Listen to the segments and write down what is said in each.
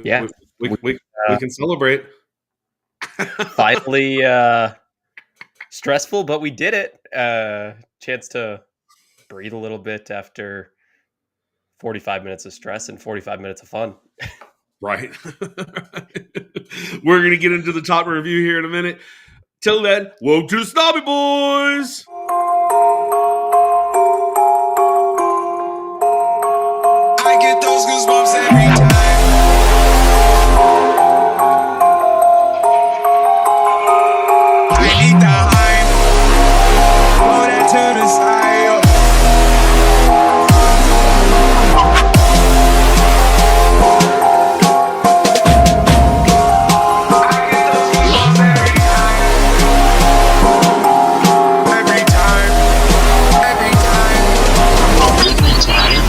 Yeah, we can celebrate. finally stressful, but we did it. Chance to breathe a little bit after 45 minutes of stress and 45 minutes of fun. Right. We're going to get into the top review here in a minute. Till then, welcome to the Snobby Boys. I get those goosebumps every time. I need the hype. Throw that to the side. I get those goosebumps every time. Every time. Every time. Every time.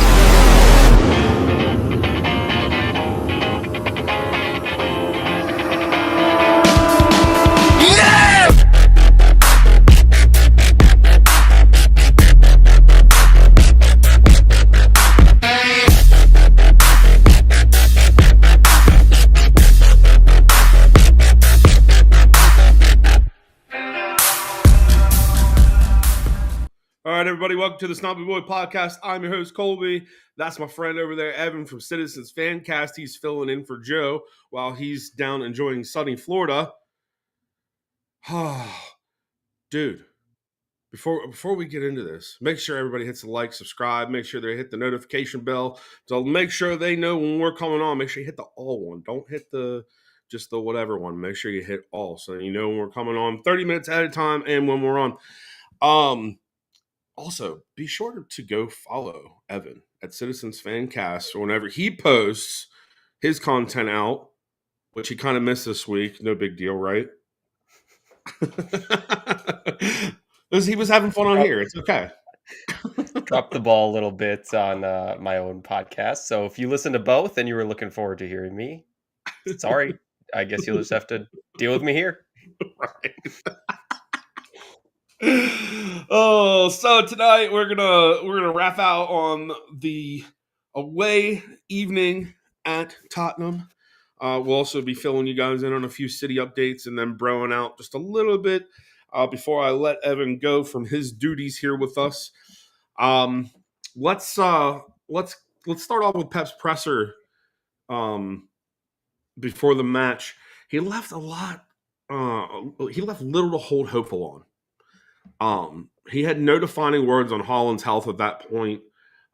All right, everybody, welcome to the Snobby Boy Podcast. I'm your host, Colby. That's my friend over there, Evan from Cityzens Fancast. He's filling in for Joe while he's down enjoying sunny Florida. Dude, before we get into this, make sure everybody hits the like, subscribe, make sure they hit the notification bell to make sure they know when we're coming on. Make sure you hit the all one. Don't hit just the whatever one. Make sure you hit all so you know when we're coming on 30 minutes at a time and when we're on. Also, be sure to go follow Evan at Cityzens Fancast whenever he posts his content out, which he kind of missed this week. No big deal, right? He was having fun on here. It's okay. Dropped the ball a little bit on my own podcast. So if you listen to both and you were looking forward to hearing me, sorry. I guess you'll just have to deal with me here. Right. Oh, so tonight we're gonna wrap out on the away evening at Tottenham. We'll also be filling you guys in on a few city updates and then broing out just a little bit before I let Evan go from his duties here with us. Let's start off with Pep's presser before the match. He left a lot. He left little to hold hope on. He had no defining words on Haaland's health at that point.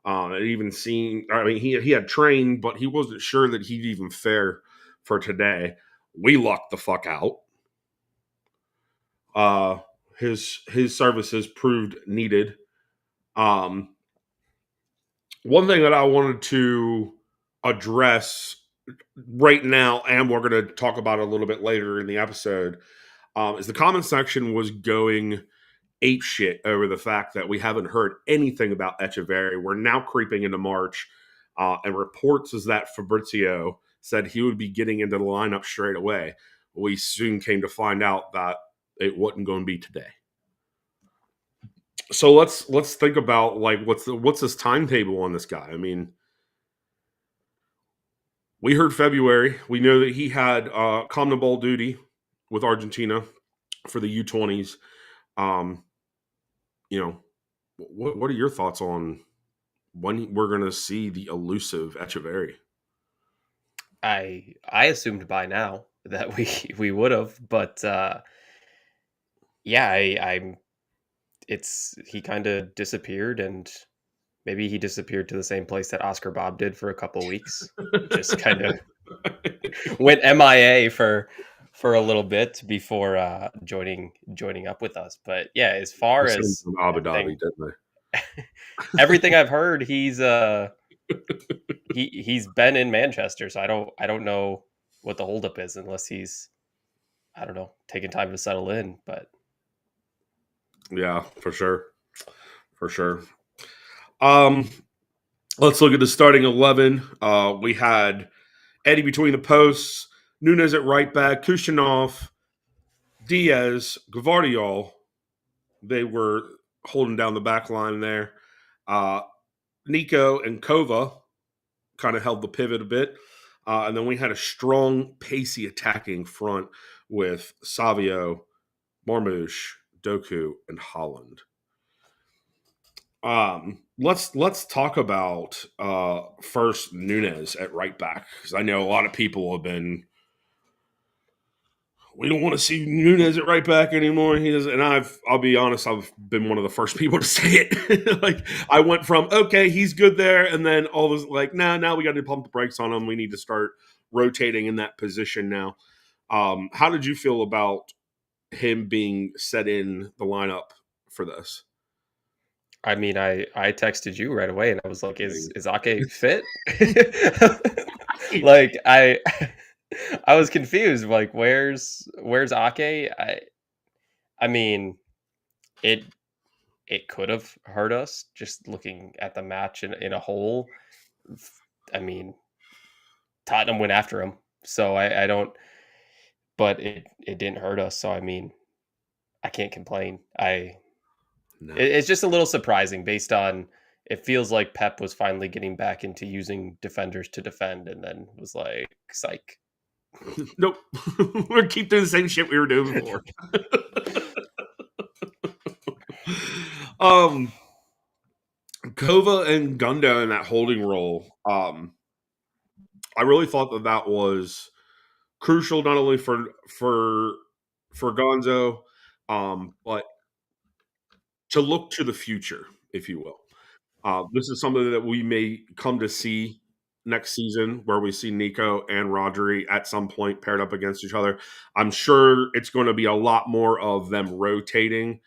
Even seeing, I mean, he had trained, but he wasn't sure that he'd even fare for today. We lucked the fuck out. His services proved needed. One thing that I wanted to address right now, and we're going to talk about it a little bit later in the episode, is the comment section was going ape shit over the fact that we haven't heard anything about Echeverri. We're now creeping into March, and reports is that Fabrizio said he would be getting into the lineup straight away. We soon came to find out that it wasn't going to be today. So let's think about like what's this timetable on this guy. I mean, we heard February. We know that he had CONMEBOL duty with Argentina for the U20s. What are your thoughts on when we're going to see the elusive Echeverri? I assumed by now that we would have, but yeah, he kind of disappeared, and maybe he disappeared to the same place that Oscar Bobb did for a couple weeks. Just kind of went MIA for a little bit before joining up with us. But yeah, as far as Abu Dhabi, didn't they? Everything I've heard, he's been in Manchester, so I don't know what the holdup is unless he's, I don't know, taking time to settle in. But yeah, for sure. Let's look at the starting 11. We had Eddie between the posts, Nunes at right back, Kushinov, Diaz, Gvardiol. They were holding down the back line there. Nico and Kova kind of held the pivot a bit. And then we had a strong, pacey attacking front with Savio, Marmoush, Doku, and Haaland. Let's talk about first Nunez at right back, because I know a lot of people have been, we don't want to see Nunez at right back anymore. He does, and I'll be honest, I've been one of the first people to say it. Like, I went from, okay, he's good there, and then all this like, now we got to pump the brakes on him. We need to start rotating in that position now. How did you feel about him being set in the lineup for this? I mean, I texted you right away, and I was like, "Is Ake fit?" Like, I was confused. Like, where's Ake? I mean, it it could have hurt us just looking at the match in a whole. I mean, Tottenham went after him, so I don't. But it didn't hurt us. So I mean, I can't complain. No. It's just a little surprising based on, it feels like Pep was finally getting back into using defenders to defend, and then was like, psych. Nope. We're keep doing the same shit we were doing before. Kova and Gunda in that holding role. I really thought that was crucial, not only for Gonzo, but to look to the future, if you will. This is something that we may come to see next season, where we see Nico and Rodri at some point paired up against each other. I'm sure it's going to be a lot more of them rotating,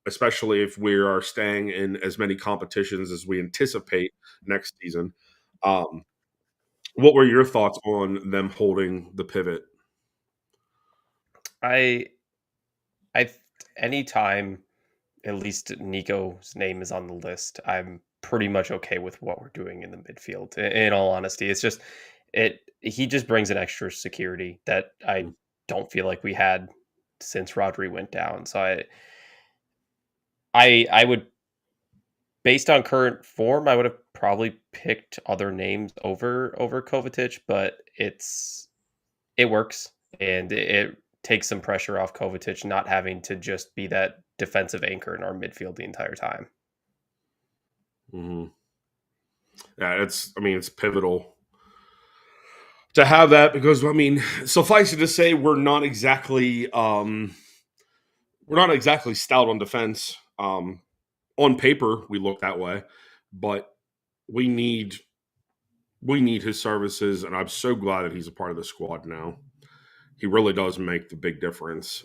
especially if we are staying in as many competitions as we anticipate next season. What were your thoughts on them holding the pivot? I anytime at least Nico's name is on the list, I'm pretty much okay with what we're doing in the midfield. In all honesty, it's just he just brings an extra security that I don't feel like we had since Rodri went down. So I would, based on current form, I would have probably picked other names over Kovacic, but it works, and it takes some pressure off Kovacic not having to just be that defensive anchor in our midfield the entire time. Mm-hmm. Yeah, it's pivotal to have that, because suffice it to say, we're not exactly stout on defense. On paper, we look that way, but we need his services, and I'm so glad that he's a part of the squad now. He really does make the big difference.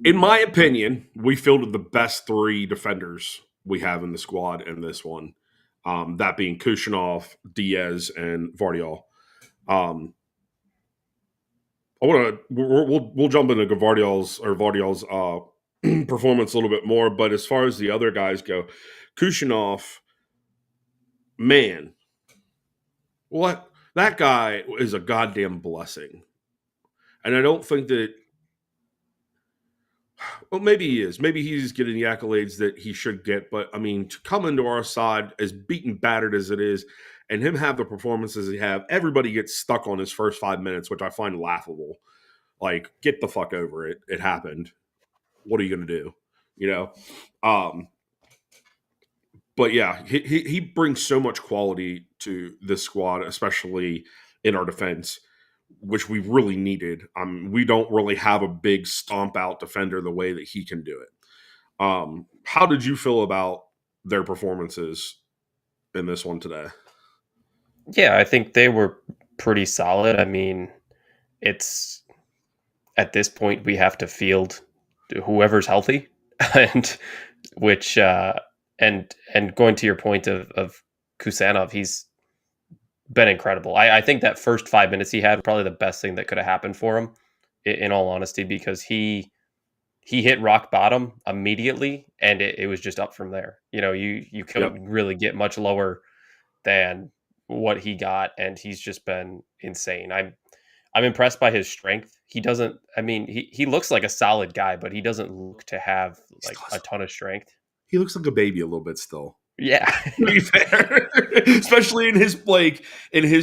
In my opinion, we fielded the best three defenders we have in the squad in this one. That being Kushinov, Diaz, and Vardiol. We'll jump into Vardiol's performance a little bit more, but as far as the other guys go, Kushinov, man, what, that guy is a goddamn blessing. And I don't think that, well, maybe he is. Maybe he's getting the accolades that he should get. But, to come into our side as beaten, battered as it is, and him have the performances he have, everybody gets stuck on his first 5 minutes, which I find laughable. Like, get the fuck over it. It happened. What are you going to do? But yeah, he brings so much quality to this squad, especially in our defense, which we really needed. We don't really have a big stomp out defender the way that he can do it. How did you feel about their performances in this one today? Yeah, I think they were pretty solid. It's, at this point, we have to field whoever's healthy, and which and going to your point of Kusanov, he's been incredible. I think that first 5 minutes he had was probably the best thing that could have happened for him, in all honesty, because he hit rock bottom immediately, and it was just up from there. You couldn't really get much lower than what he got, and he's just been insane. I'm impressed by his strength. He doesn't. He looks like a solid guy, but he doesn't look to have like a ton of strength. He looks like a baby a little bit still. Yeah. To be fair, especially in his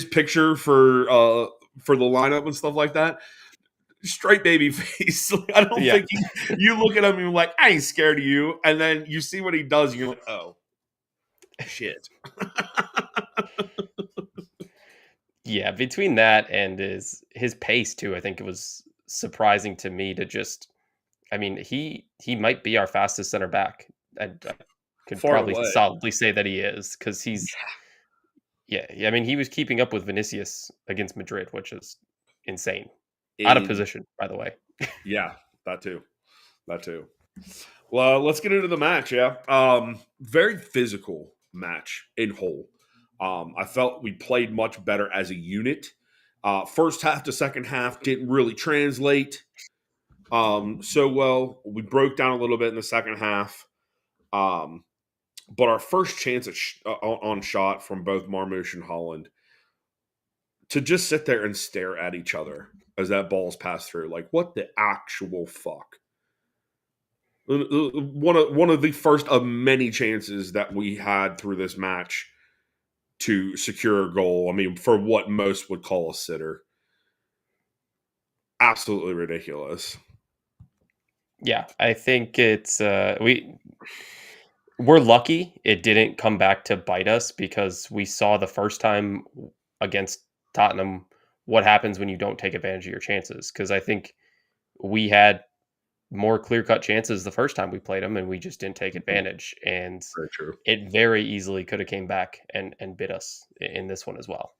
picture for the lineup and stuff like that. Straight baby face. Like, I don't Yeah. think you look at him and you're like, I ain't scared of you, and then you see what he does, and you're like, oh shit. Yeah, between that and his pace too, I think it was surprising to me to just I mean, he might be our fastest center back. I could Far probably away. solidly say that he is because I mean, he was keeping up with Vinicius against Madrid, which is insane. Out of In position, by the way. Yeah, that too. That too. Well, let's get into the match. Yeah, very physical match in whole. I felt we played much better as a unit. First half to second half didn't really translate so well. We broke down a little bit in the second half. But our first chance on shot from both Marmoush and Haaland, to just sit there and stare at each other as that ball's passed through, like, what the actual fuck? One of the first of many chances that we had through this match to secure a goal. I mean, for what most would call a sitter. Absolutely ridiculous. Yeah, I think it's we're lucky it didn't come back to bite us because we saw the first time against Tottenham what happens when you don't take advantage of your chances. Because I think we had more clear-cut chances the first time we played them, and we just didn't take advantage. And Very true. it very easily could have came back and bit us in this one as well.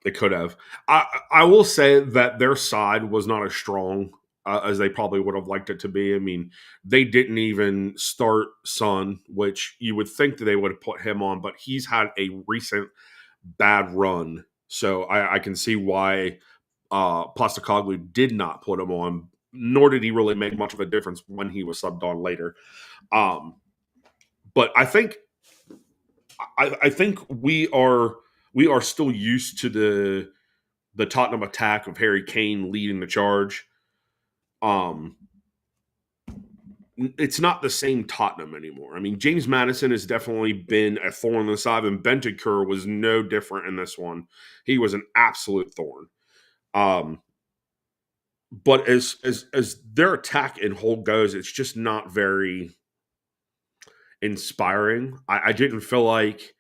They could have. I will say that their side was not as strong as they probably would have liked it to be. I mean, they didn't even start Son, which you would think that they would have put him on, but he's had a recent bad run. So I can see why Postacoglu did not put him on, nor did he really make much of a difference when he was subbed on later. But I think we are still used to the Tottenham attack of Harry Kane leading the charge. It's not the same Tottenham anymore. I mean, James Maddison has definitely been a thorn in the side, and Bentancur was no different in this one. He was an absolute thorn. But as their attack in whole goes, it's just not very inspiring. I didn't feel like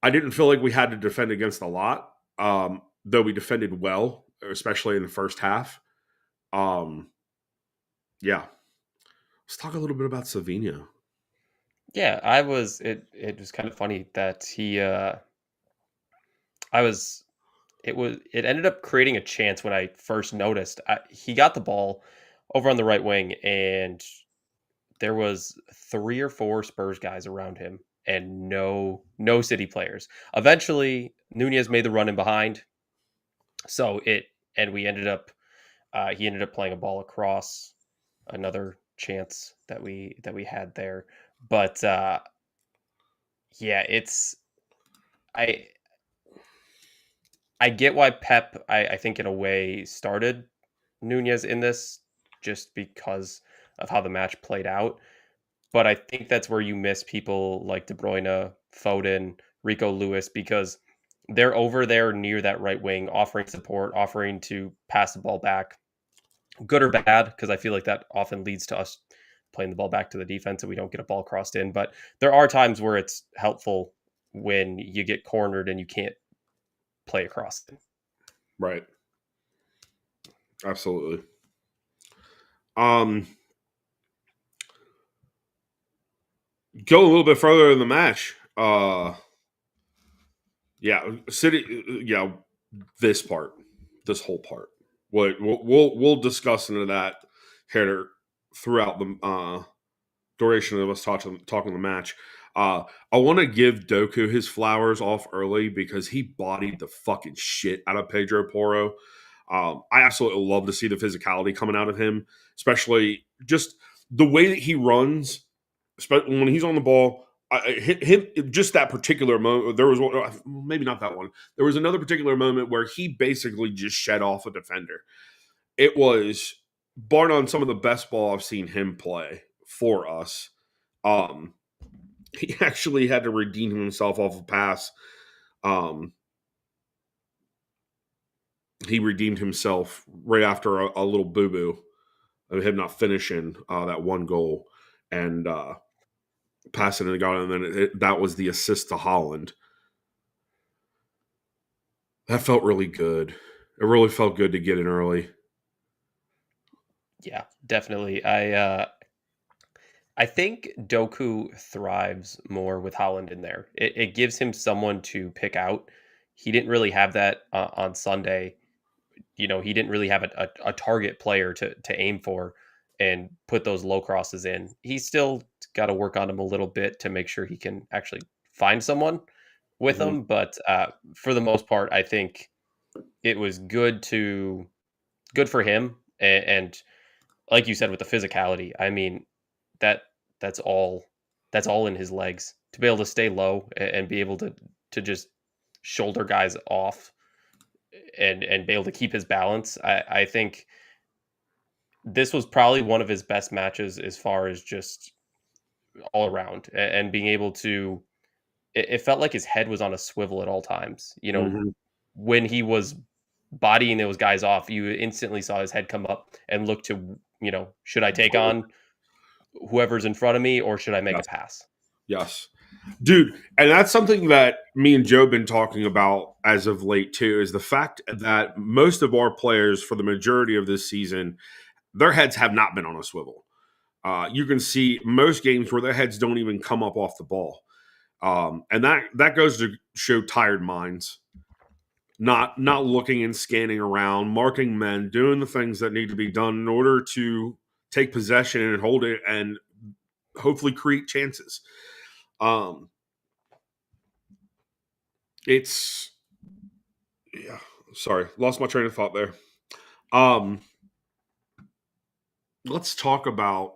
we had to defend against a lot, though we defended well, especially in the first half. Yeah. Let's talk a little bit about Savinho. Yeah, it was kind of funny that it ended up creating a chance when I first noticed. He got the ball over on the right wing, and there was 3 or 4 Spurs guys around him and no City players. Eventually, Nunez made the run in behind. So we ended up he ended up playing a ball across, another chance that we had there. But yeah, it's I I get why Pep, I think in a way started Nunez in this just because of how the match played out. But I think that's where you miss people like De Bruyne, Foden, Rico Lewis, because they're over there near that right wing, offering support, offering to pass the ball back, good or bad, because I feel like that often leads to us playing the ball back to the defense and we don't get a ball crossed in. But there are times where it's helpful when you get cornered and you can't play across it. Right. Absolutely. Go a little bit further in the match. City. This whole part. We'll discuss into that here throughout the duration of us talking the match. I want to give Doku his flowers off early because he bodied the fucking shit out of Pedro Porro. I absolutely love to see the physicality coming out of him, especially just the way that he runs, especially when he's on the ball. Him just that particular moment. There was maybe not that one. There was another particular moment where he basically just shed off a defender. It was bar none some of the best ball I've seen him play for us. he actually had to redeem himself off a pass. He redeemed himself right after a little boo-boo of him not finishing that one goal and passing it to God, and then that was the assist to Haaland. That felt really good. It really felt good to get in early. Yeah, definitely. I think Doku thrives more with Holland in there. It gives him someone to pick out. He didn't really have that on Sunday. He didn't really have a target player to aim for and put those low crosses in. He's still got to work on him a little bit to make sure he can actually find someone with Mm-hmm. him. But for the most part, I think it was good for him. And like you said, with the physicality, I mean, that that's all that's all in his legs to be able to stay low and be able to just shoulder guys off and be able to keep his balance. I think this was probably one of his best matches as far as just all around and being able to. It felt like his head was on a swivel at all times. Mm-hmm. When he was bodying those guys off, you instantly saw his head come up and look to, should I take on whoever's in front of me or should I make a Yes. pass? Yes. Dude, and that's something that me and Joe have been talking about as of late too, is the fact that most of our players for the majority of this season, their heads have not been on a swivel. You can see most games where their heads don't even come up off the ball. And that goes to show tired minds, not looking and scanning around, marking men, doing the things that need to be done in order to take possession and hold it and hopefully create chances. It's yeah. Sorry, lost my train of thought there. Let's talk about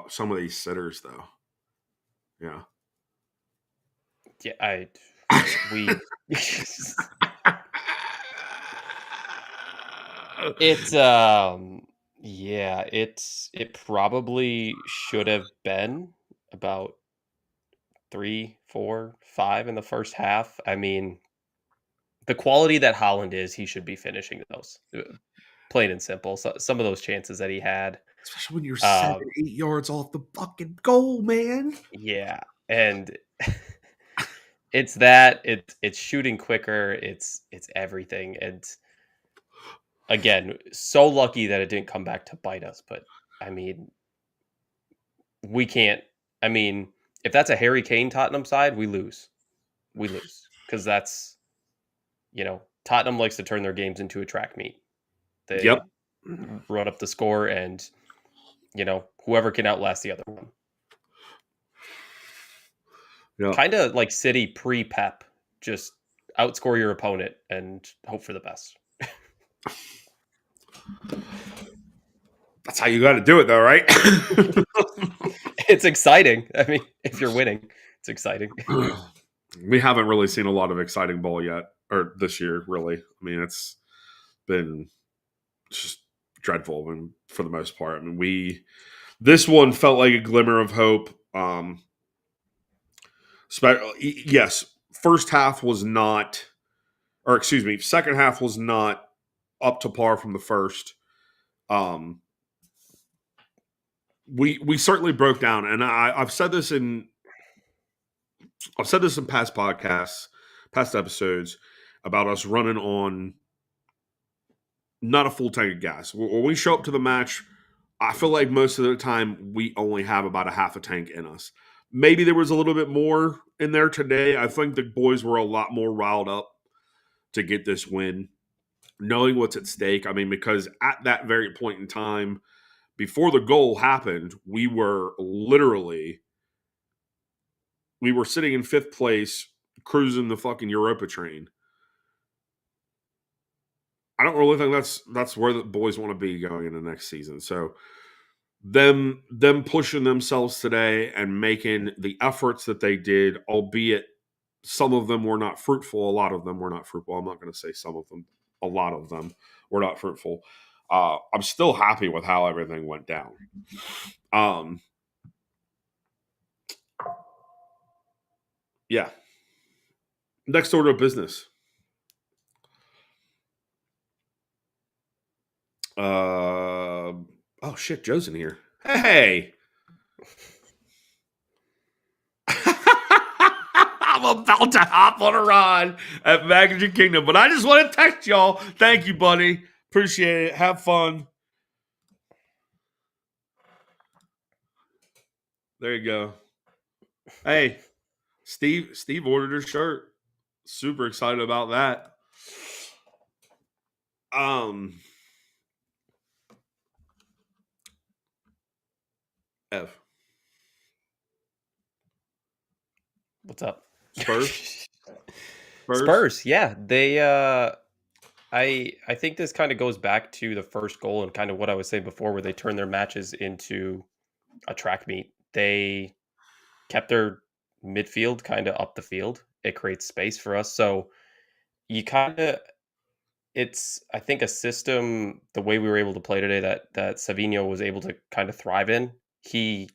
some of these sitters, though. Yeah. Yeah, we it's yeah, it probably should have been about 3, 4, 5 in the first half. I mean, the quality that Holland is, he should be finishing those. Plain and simple. So, some of those chances that he had. Especially when you're Um, 7, 8 yards off the fucking goal, man. yeah, and it's shooting quicker, it's everything, and again, so lucky that it didn't come back to bite us, but, I mean, we can't I mean, if that's a Harry Kane Tottenham side, we lose. We lose because that's Tottenham likes to turn their games into a track meet. Yep. They run up the score and, whoever can outlast the other one. Yeah. Kinda like City pre-Pep, just outscore your opponent and hope for the best. That's how you got to do it, though, right? It's exciting. I mean, if you're winning, it's exciting. We haven't really seen a lot of exciting ball yet, or this year, really. I mean, it's been just dreadful, and for the most part. I mean, this one felt like a glimmer of hope. Yes, first half was not, or excuse me, second half was not up to par from the first. We certainly broke down, and I've said this in past podcasts, past episodes about us running on not a full tank of gas. When we show up to the match, I feel like most of the time we only have about a half a tank in us. Maybe there was a little bit more in there today. I think the boys were a lot more riled up to get this win, knowing what's at stake. I mean, because at that very point in time, before the goal happened, we were sitting in fifth place, cruising the fucking Europa train. I don't really think that's where the boys want to be going into next season. So them pushing themselves today and making the efforts that they did, albeit some of them were not fruitful, a lot of them were not fruitful. I'm not going to say some of them, a lot of them were not fruitful. I'm still happy with how everything went down. Yeah. Next order of business. Oh shit, Joe's in here. Hey. I'm about to hop on a ride at Magic Kingdom, but I just want to text y'all. Thank you, buddy. Appreciate it. Have fun. There you go. Hey, Steve ordered her shirt. Super excited about that. Ev. What's up? Spurs? Spurs, yeah. They I think this kind of goes back to the first goal and kind of what I was saying before, where they turned their matches into a track meet. They kept their midfield kind of up the field. It creates space for us. So you kind of it's I think a system the way we were able to play today that Savinho was able to kind of thrive in. He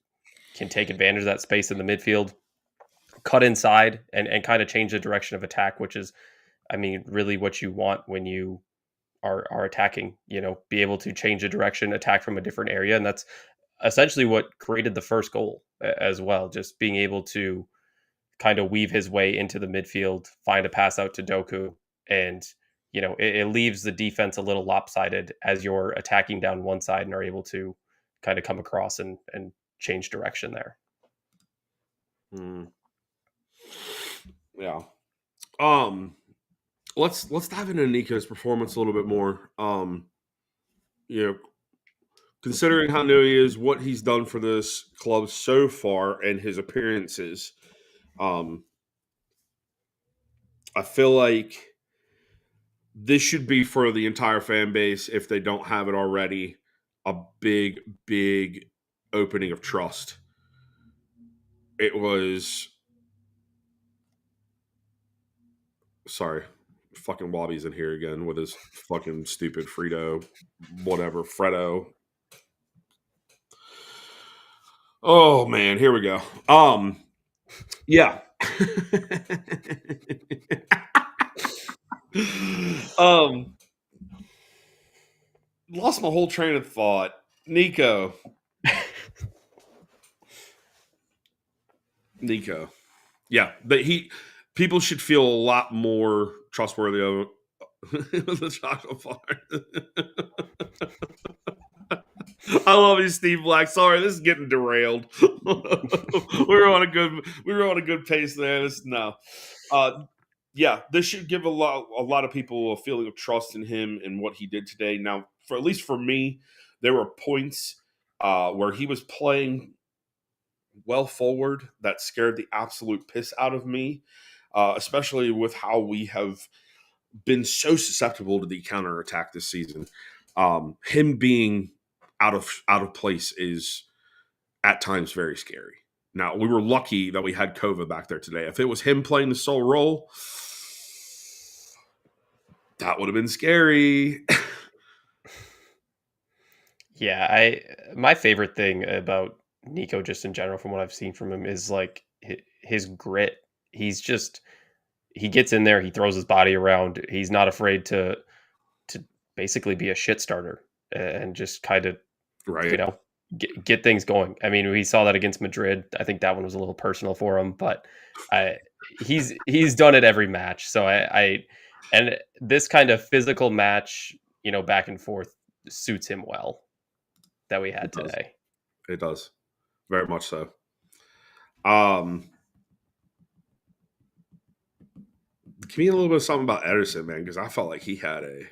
can take advantage of that space in the midfield, cut inside and kind of change the direction of attack, which is I mean really what you want when you are attacking, be able to change the direction, attack from a different area. And that's essentially what created the first goal as well. Just being able to kind of weave his way into the midfield, find a pass out to Doku. And, it leaves the defense a little lopsided as you're attacking down one side and are able to kind of come across and change direction there. Yeah. Let's dive into Nico's performance a little bit more. Considering how new he is, what he's done for this club so far, and his appearances, I feel like this should be for the entire fan base, if they don't have it already, a big, big opening of trust. It was. Sorry. Fucking Wobby's in here again with his fucking stupid Frito, whatever, Freddo. Oh man, here we go. Yeah. Lost my whole train of thought. Nico. Yeah, but people should feel a lot more trustworthy of the chocolate bar. I love you, Steve Black. Sorry, this is getting derailed. we were on a good pace there. This should give a lot of people a feeling of trust in him and what he did today. Now, at least for me, there were points where he was playing well forward that scared the absolute piss out of me, especially with how we have been so susceptible to the counterattack this season. Him being out of place is at times very scary. Now, we were lucky that we had Kova back there today. If it was him playing the sole role, that would have been scary. Yeah, my favorite thing about Nico, just in general, from what I've seen from him, is like his grit. He gets in there, he throws his body around. He's not afraid to basically be a shit starter and just kind of, right, get things going. I mean, we saw that against Madrid. I think that one was a little personal for him, but he's done it every match. So and this kind of physical match, back and forth suits him well that we had today. It does. Very much so. Give me a little bit of something about Ederson, man, because I felt like he had a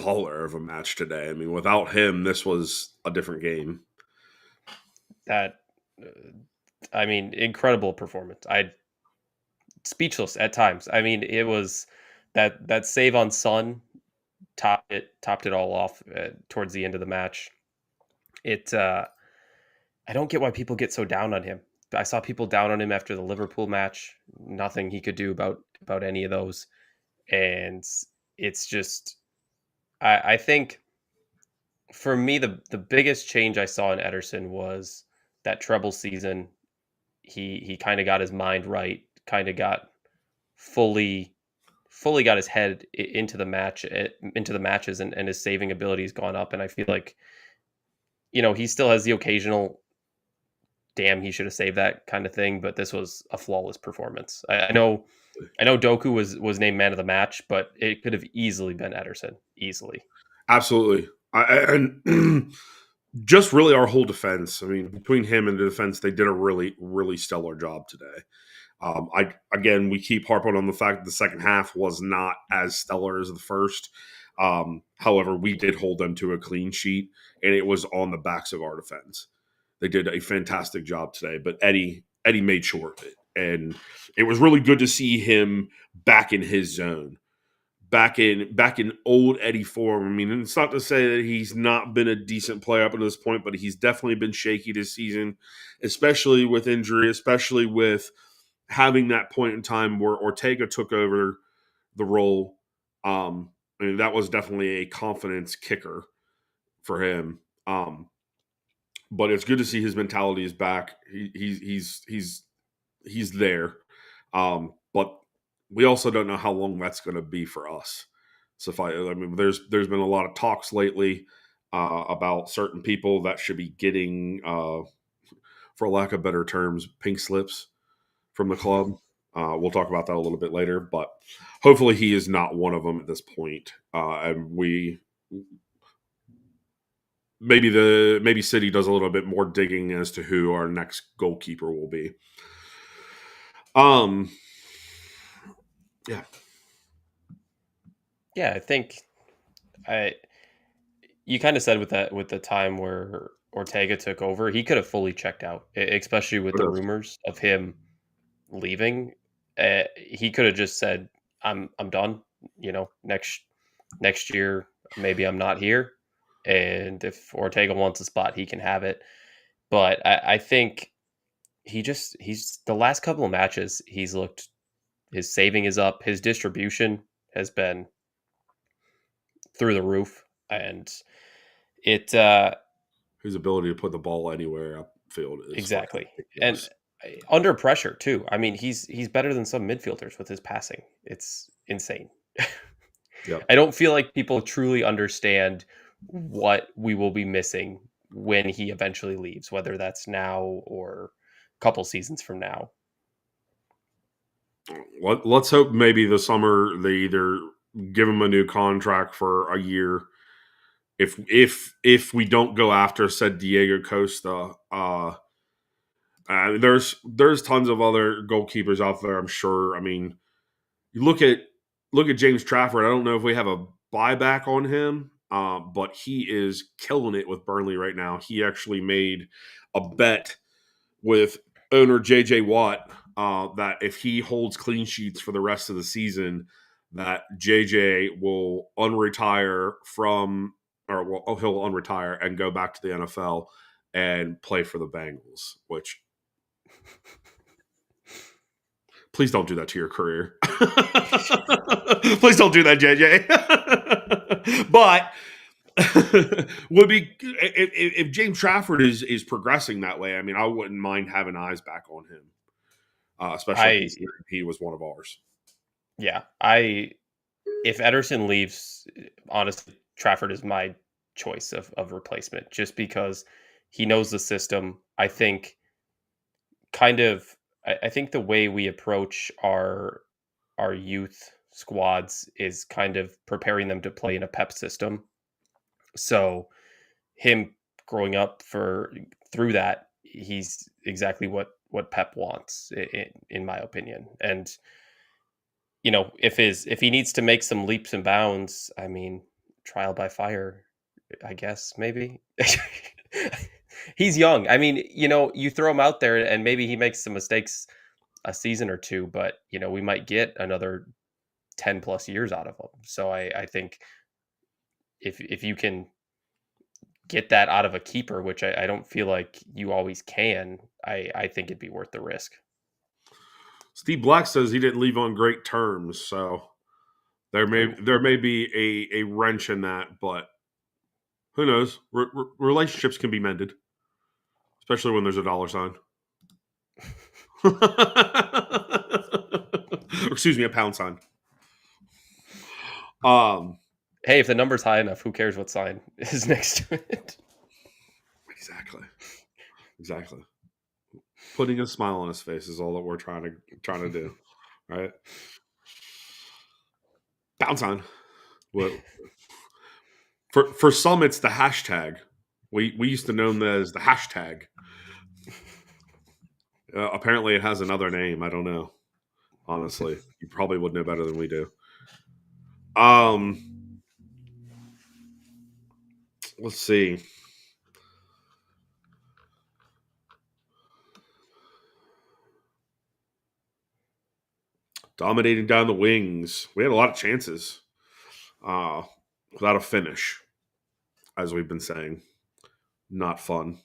baller of a match today. I mean, without him, this was a different game. Incredible performance. Speechless at times. I mean, it was that save on Son topped it all off towards the end of the match. I don't get why people get so down on him. I saw people down on him after the Liverpool match. Nothing he could do about any of those. And it's just, I think for me, the biggest change I saw in Ederson was that treble season. he kind of got his mind right, kind of got fully got his head into the into the matches, and his saving ability has gone up. And I feel like, he still has the occasional damn, he should have saved that kind of thing, but this was a flawless performance. I know Doku was named man of the match, but it could have easily been Ederson. Easily. Absolutely. And just really our whole defense. I mean, between him and the defense, they did a really, really stellar job today. We keep harping on the fact that the second half was not as stellar as the first. However, we did hold them to a clean sheet, and it was on the backs of our defense. They did a fantastic job today, but Eddie made sure of it, and it was really good to see him back in his zone, back in old Eddie form. I mean, and it's not to say that he's not been a decent player up to this point, but he's definitely been shaky this season, especially with injury, especially with having that point in time where Ortega took over the role. I mean, that was definitely a confidence kicker for him. But it's good to see his mentality is back. He's there. But we also don't know how long that's going to be for us. So there's been a lot of talks lately about certain people that should be getting, for lack of better terms, pink slips from the club. We'll talk about that a little bit later, but hopefully he is not one of them at this point. And maybe City does a little bit more digging as to who our next goalkeeper will be. Yeah, I think you kind of said with the time where Ortega took over, he could have fully checked out, especially with the rumors of him leaving. He could have just said, I'm done. Next year maybe I'm not here, and if Ortega wants a spot, he can have it. But I think he's the last couple of matches he's looked, his saving is up, his distribution has been through the roof, and it his ability to put the ball anywhere upfield is exactly, and under pressure too. I mean, he's better than some midfielders with his passing. It's insane. Yep. I don't feel like people truly understand what we will be missing when he eventually leaves, whether that's now or a couple seasons from now. Let's hope maybe the summer they either give him a new contract for a year. If we don't go after said Diego Costa, there's tons of other goalkeepers out there, I'm sure. I mean, you look at James Trafford. I don't know if we have a buyback on him, but he is killing it with Burnley right now. He actually made a bet with owner JJ Watt that if he holds clean sheets for the rest of the season, that JJ will unretire he'll unretire and go back to the NFL and play for the Bengals, which please don't do that to your career. Please don't do that, JJ. But would be if James Trafford is progressing that way. I mean, I wouldn't mind having eyes back on him, especially if he was one of ours. Yeah, if Ederson leaves, honestly, Trafford is my choice of replacement, just because he knows the system. I think I think the way we approach our youth squads is kind of preparing them to play in a Pep system. So him growing up through that, he's exactly what Pep wants, in my opinion. And if he needs to make some leaps and bounds, I mean, trial by fire, I guess, maybe. He's young. I mean, you throw him out there and maybe he makes some mistakes a season or two, but we might get another 10 plus years out of him. So I think if you can get that out of a keeper, which I don't feel like you always can, I think it'd be worth the risk. Steve Black says he didn't leave on great terms, so there may be a wrench in that, but who knows? Relationships can be mended, especially when there's a dollar sign. Excuse me, a pound sign. Hey, if the number's high enough, who cares what sign is next to it? Exactly. Putting a smile on his face is all that we're trying to do, right? Pound sign. What? For some, it's the hashtag. We used to know them as the hashtag. Apparently, it has another name. I don't know. Honestly, you probably would know better than we do. Let's see. Dominating down the wings. We had a lot of chances without a finish, as we've been saying. Not fun.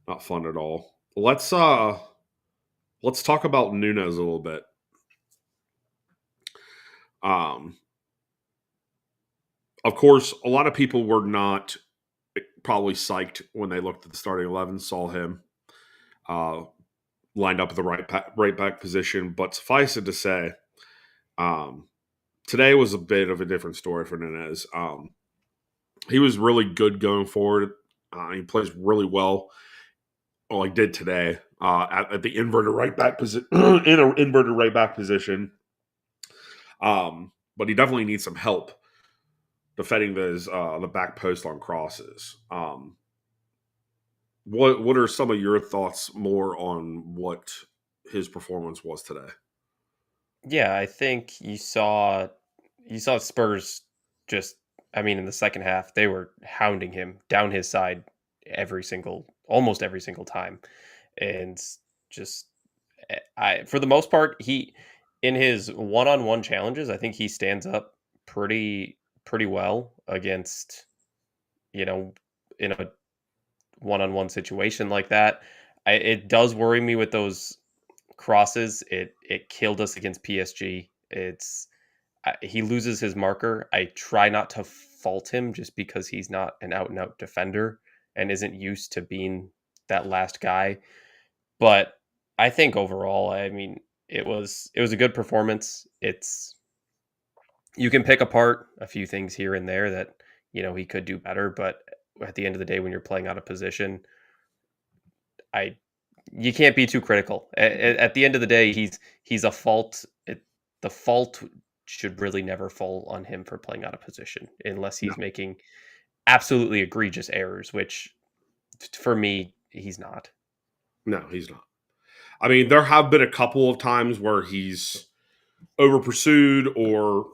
Not fun at all. Let's talk about Nunes a little bit. Of course, a lot of people were not probably psyched when they looked at the starting 11, saw him lined up at the right back position. But suffice it to say, today was a bit of a different story for Nunes. He was really good going forward. He plays really well. Well, he did today at the inverted right back position in an inverted right back position. But he definitely needs some help defending the back post on crosses. What are some of your thoughts more on what his performance was today? Yeah, I think you saw Spurs just, I mean, in the second half, they were hounding him down his side almost every single time. And just, for the most part, in his one-on-one challenges, I think he stands up pretty well against, in a one-on-one situation like that. It does worry me with those crosses. It killed us against PSG. He loses his marker. I try not to fault him just because he's not an out and out defender and isn't used to being that last guy. But I think overall, I mean, it was a good performance. You can pick apart a few things here and there that, he could do better, but at the end of the day, when you're playing out of position, you can't be too critical. At the end of the day, he's a fault. The fault should really never fall on him for playing out of position unless he's making absolutely egregious errors, which for me, he's not. No, he's not. I mean, there have been a couple of times where he's over pursued or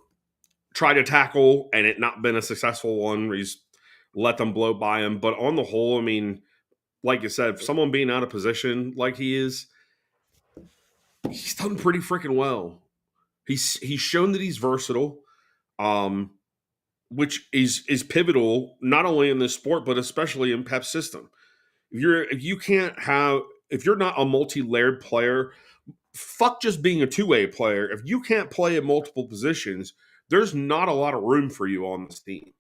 tried to tackle and it not been a successful one where he's let them blow by him. But on the whole, I mean, like you said, someone being out of position like he is, he's done pretty freaking well. He's shown that he's versatile, which is pivotal not only in this sport but especially in Pep's system. If you're not a multi-layered player, fuck just being a two-way player. If you can't play in multiple positions, there's not a lot of room for you on this team.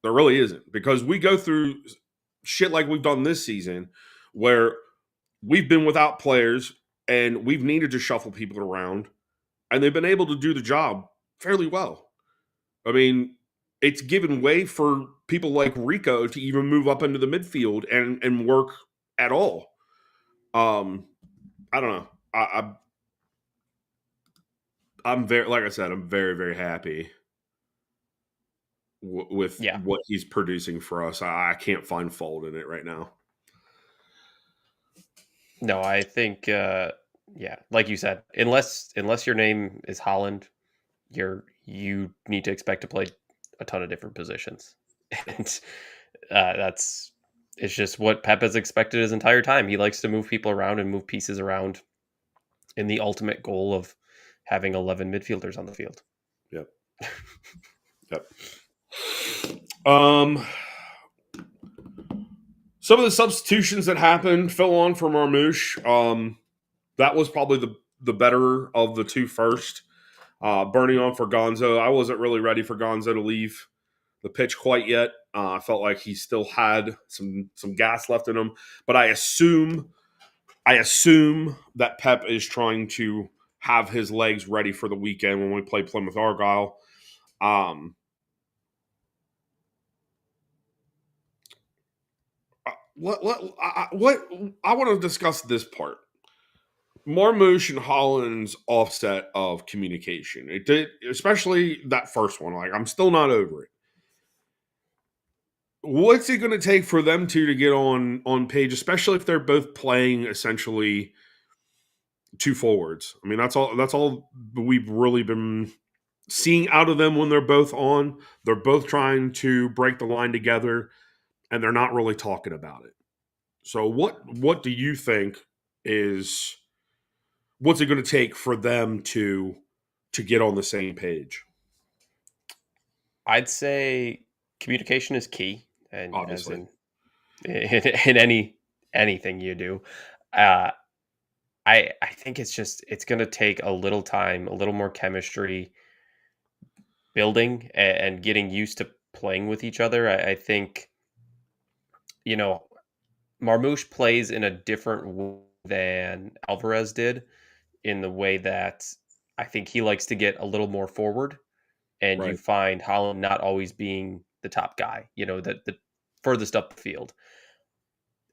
There really isn't, because we go through shit like we've done this season where we've been without players and we've needed to shuffle people around, and they've been able to do the job fairly well. I mean, it's given way for people like Rico to even move up into the midfield and work at all. I don't know. I'm very, like I said, I'm very, very happy with what he's producing for us. I can't find fault in it right now. No, I think, like you said, unless your name is Haaland, you need to expect to play a ton of different positions, and it's just what Pep has expected his entire time. He likes to move people around and move pieces around in the ultimate goal of having 11 midfielders on the field. Yep. Some of the substitutions that happened, Phil on for Marmouche. That was probably the better of the two first. Bernie on for Gonzo. I wasn't really ready for Gonzo to leave the pitch quite yet. I felt like he still had some gas left in him, but I assume I assume that Pep is trying to have his legs ready for the weekend when we play Plymouth Argyle. Um, what I want to discuss this part. Marmouche and Holland's offset of communication. It did, especially that first one. Like, I'm still not over it. What's it going to take for them two to get on page, especially if they're both playing essentially two forwards? I mean, that's all we've really been seeing out of them when they're both on. They're both trying to break the line together, and they're not really talking about it. So, what do you think is what's it going to take for them to get on the same page? I'd say communication is key, and as Obviously, in anything you do. Uh, I think it's going to take a little time, a little more chemistry building, and getting used to playing with each other. I think you know Marmouche plays in a different way than Alvarez did, in the way that I think he likes to get a little more forward, and you right? find Holland not always being the top guy, the furthest up the field.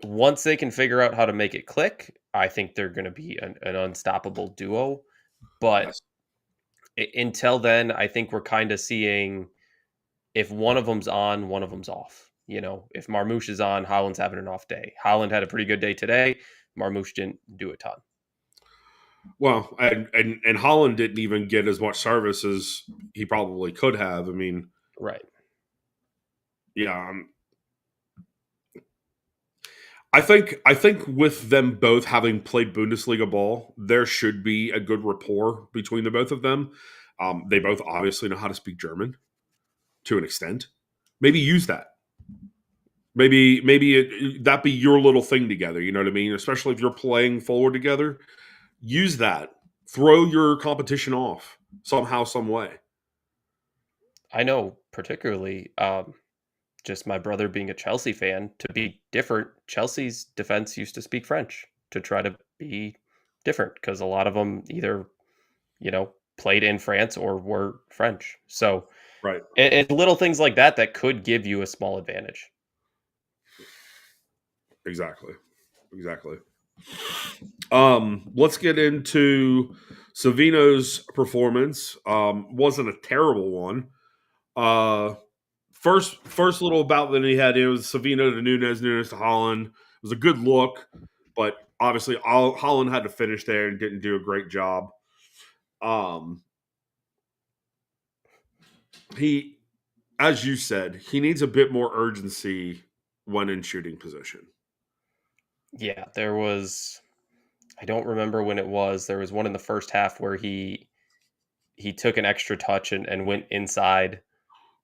Once they can figure out how to make it click, I think they're going to be an unstoppable duo. But Yes, until then, I think we're kind of seeing if one of them's on, one of them's off. If Marmouche is on, Holland's having an off day. Holland had a pretty good day today. Marmouche didn't do a ton. well, and Holland didn't even get as much service as he probably could have. I mean, Right. yeah, I think with them both having played Bundesliga ball, there should be a good rapport between the both of them. They both obviously know how to speak German to an extent. Maybe use that. Maybe that be your little thing together. You know what I mean? Especially if you're playing forward together, use that. Throw your competition off somehow, some way. I know, particularly just my brother being a Chelsea fan, to be different, Chelsea's defense used to speak French to try to be different because a lot of them either, played in France or were French. So Right. it's little things like that could give you a small advantage. Exactly. Exactly. Let's get into Savino's performance. Wasn't a terrible one. Uh, first little bout that he had, it was Savino to Nunes, Nunes to Holland. It was a good look, but obviously Holland had to finish there and didn't do a great job. He, as you said, he needs a bit more urgency when in shooting position. Yeah, there was, I don't remember when it was. There was one in the first half where he took an extra touch and went inside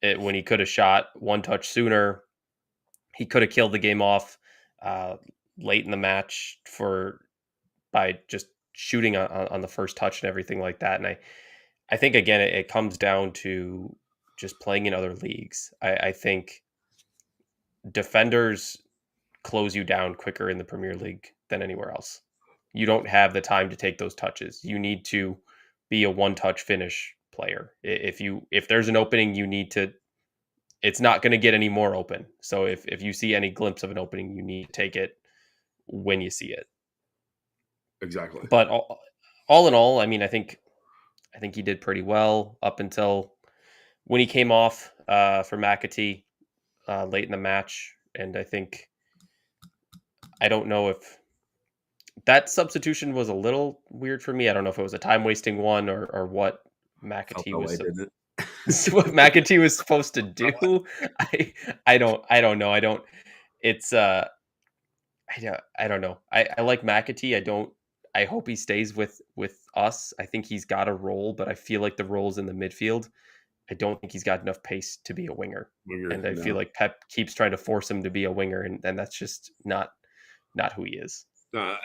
it when he could have shot one touch sooner. He could have killed the game off uh, late in the match by just shooting on the first touch and everything like that. And I think again it comes down to just playing in other leagues. I think defenders close you down quicker in the Premier League than anywhere else. You don't have the time to take those touches. You need to be a one-touch finish player. If there's an opening, you need to. It's not going to get any more open. So if you see any glimpse of an opening, you need to take it when you see it. Exactly. But all in all, I mean, I think he did pretty well up until when he came off for McAtee late in the match, and I don't know if that substitution was a little weird for me. I don't know if it was a time wasting one or what Felt McAtee that way, was didn't it? what McAtee was supposed to do. I don't know. I don't. It's I don't know. I like McAtee. I hope he stays with us. I think he's got a role, but I feel like the roles in the midfield. I don't think he's got enough pace to be a winger, Winger, and I feel no. like Pep keeps trying to force him to be a winger, and that's just not who he is.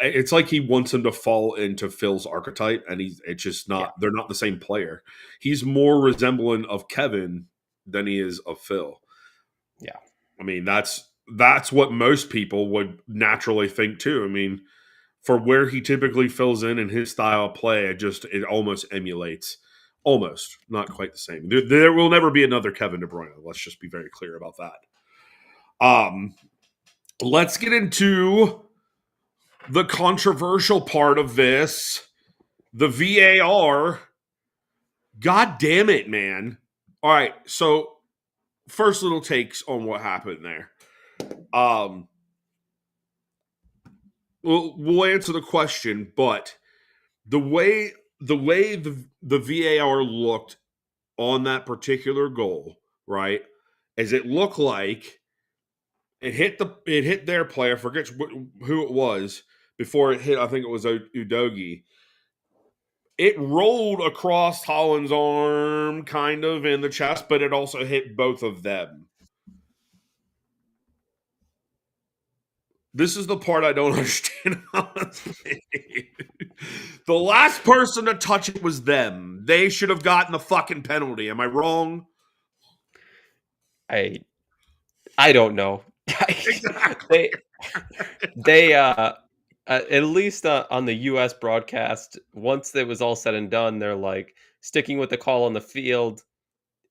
It's like he wants him to fall into Phil's archetype, and it's just Yeah, not. They're not the same player. He's more resembling of Kevin than he is of Phil. yeah, I mean, that's what most people would naturally think too. I mean, for where he typically fills in his style of play, it almost emulates. Almost, not quite the same. There will never be another Kevin De Bruyne. Let's just be very clear about that. Let's get into the controversial part of this. The VAR. God damn it, man. All right, so first little takes on what happened there. We'll answer the question, but the way the VAR looked on that particular goal, right, is it looked like it hit their player. I forget who it was before it hit. I think it was Udogie. It rolled across Haaland's arm, kind of in the chest, but it also hit both of them. This is the part I don't understand, honestly. The last person to touch it was them. They should have gotten the fucking penalty. Am I wrong? I don't know. Exactly. they at least on the US broadcast, once it was all said and done, they're like sticking with the call on the field,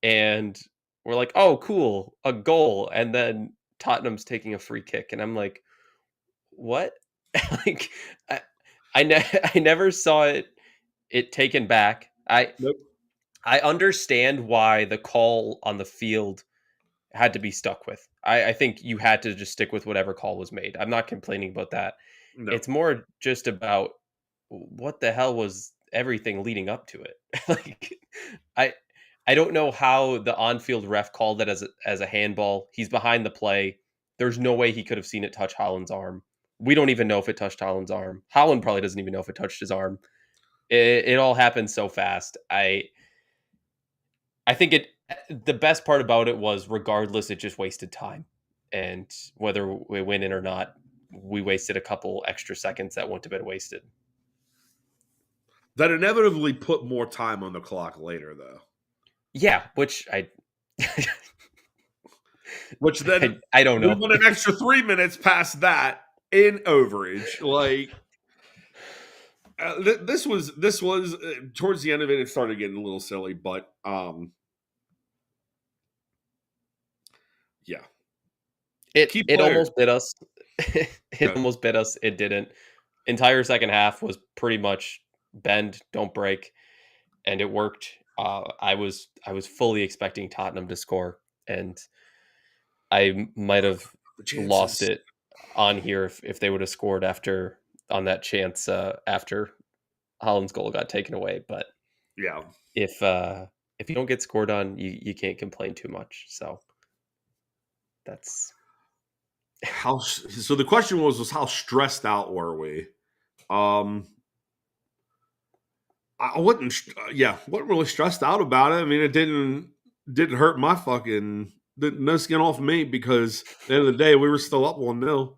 and we're like, oh cool, a goal, and then Tottenham's taking a free kick, and I'm like, what? Like I never saw it taken back. Nope. I understand why the call on the field had to be stuck with. I think you had to just stick with whatever call was made. I'm not complaining about that. No. It's more just about what the hell was everything leading up to it. Like I don't know how the on-field ref called it as a handball. He's behind the play. There's no way he could have seen it touch Haaland's arm. We don't even know if it touched Haaland's arm. Haaland probably doesn't even know if it touched his arm. It all happened so fast. I think the best part about it was, regardless, it just wasted time. And whether we win it or not, we wasted a couple extra seconds that wouldn't have been wasted. That inevitably put more time on the clock later, though. Yeah, which Which then I don't know. We went an extra 3 minutes past that in overage. Like this was towards the end of it. It started getting a little silly, but yeah, it almost bit us. Almost bit us. It didn't. Entire second half was pretty much bend, don't break, and it worked. I was fully expecting Tottenham to score, and I might have lost it on here if they would have scored on that chance after Haaland's goal got taken away. But yeah, if you don't get scored on, you can't complain too much. So that's how. So the question was how stressed out were we? I wasn't really stressed out about it. I mean, it didn't hurt my fucking no skin off me, because at the end of the day we were still up 1-0.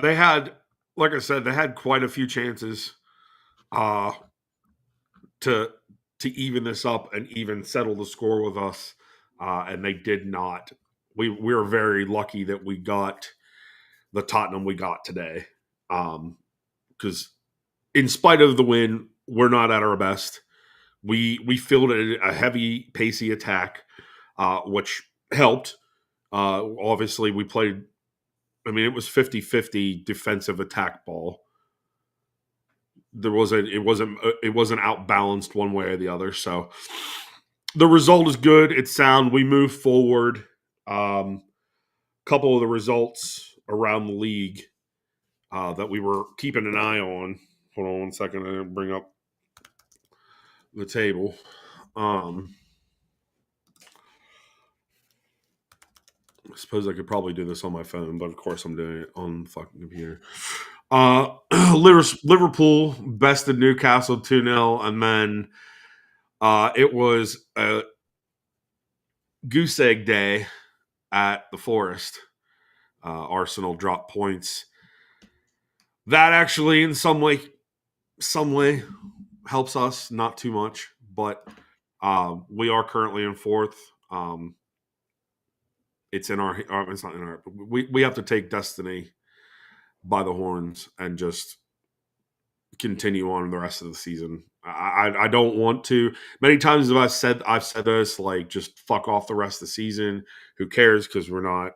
They had, like I said, they had quite a few chances to even this up and even settle the score with us, and they did not. We were very lucky that we got the Tottenham we got today, because in spite of the win, we're not at our best. We fielded a heavy, pacey attack, which helped. Obviously, we played. I mean, it was 50-50 defensive attack ball. It wasn't outbalanced one way or the other. So the result is good. It's sound. We move forward. Couple of the results around the league that we were keeping an eye on. Hold on 1 second. I didn't bring up the table. I suppose I could probably do this on my phone, but of course I'm doing it on the fucking computer. Liverpool bested Newcastle 2-0, and then it was a goose egg day at the Forest. Arsenal dropped points. That actually, in some way helps us, not too much, but we are currently in fourth. It's not in our. We have to take destiny by the horns and just continue on the rest of the season. I don't want to. Many times I've said this, like, just fuck off the rest of the season. Who cares? Because we're not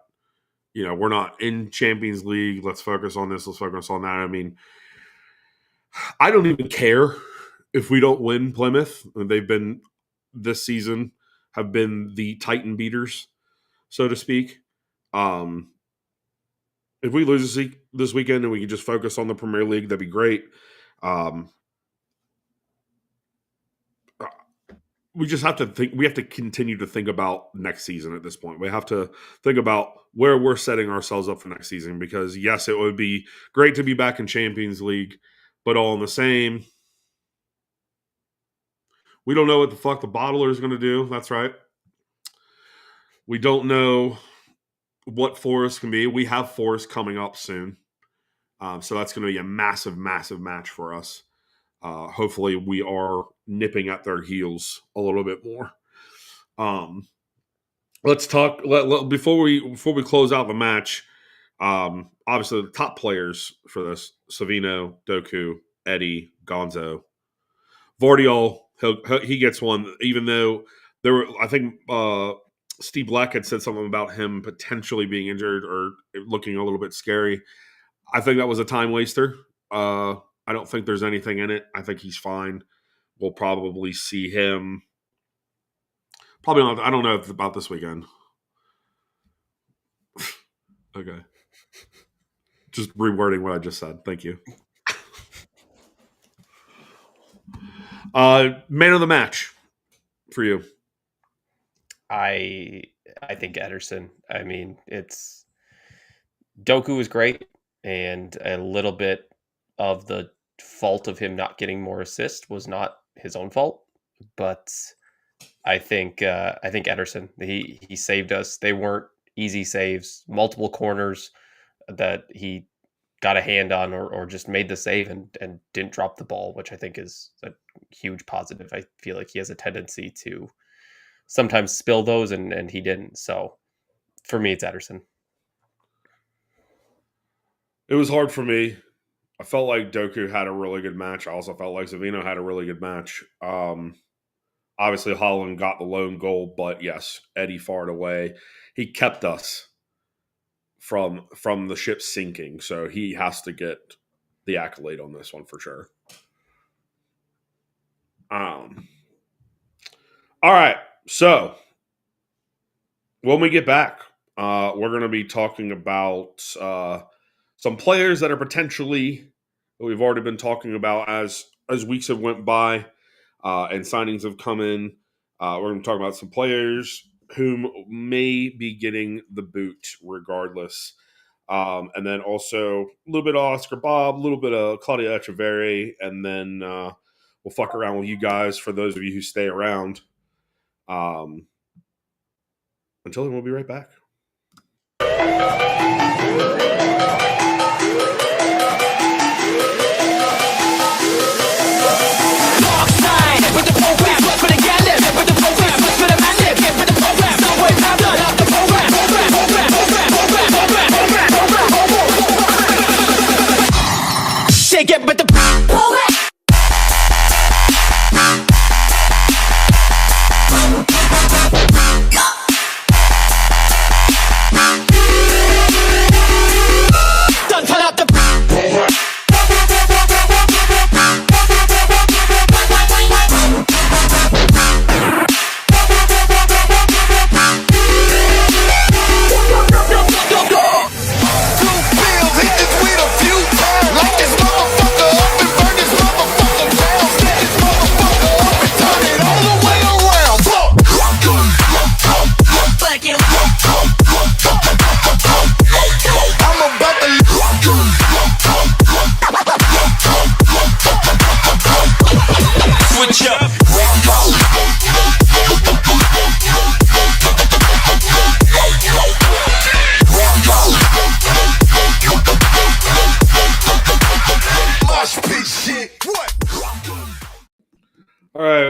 in Champions League. Let's focus on this. Let's focus on that. I mean, I don't even care if we don't win Plymouth. They've been this season have been the Titan beaters, so to speak. If we lose this weekend and we can just focus on the Premier League, that'd be great. We just have to think. We have to continue to think about next season at this point. We have to think about where we're setting ourselves up for next season because, yes, it would be great to be back in Champions League, but all in the same, we don't know what the fuck the bottler is going to do. That's right. We don't know what Forest can be. We have Forest coming up soon. So that's going to be a massive, massive match for us. Hopefully we are nipping at their heels a little bit more. Let's talk before we close out the match. Obviously the top players for this: Savino, Doku, Eddie, Gonzo. Vardiol, he gets one, even though I think Steve Black had said something about him potentially being injured or looking a little bit scary. I think that was a time waster. I don't think there's anything in it. I think he's fine. We'll probably see him. Probably not. I don't know about this weekend. Okay. Just rewording what I just said. Thank you. Man of the match for you. I think Ederson. I mean, Doku was great, and a little bit of the fault of him not getting more assists was not his own fault, but I think Ederson, he saved us. They weren't easy saves, multiple corners that he got a hand on or just made the save and didn't drop the ball, which I think is a huge positive. I feel like he has a tendency to sometimes spill those and he didn't. So for me, it's Ederson. It was hard for me. I felt like Doku had a really good match. I also felt like Savino had a really good match. Obviously, Haaland got the lone goal, but yes, Eddie fired away. He kept us from the ship sinking, so he has to get the accolade on this one for sure. All right, so when we get back, we're going to be talking about some players that are potentially that we've already been talking about as weeks have went by and signings have come in. We're going to talk about some players whom may be getting the boot regardless. And then also a little bit of Oscar Bobb, a little bit of Claudia Echeverri, and then we'll fuck around with you guys for those of you who stay around. Until then, we'll be right back. Shake it with the program. Done turn up the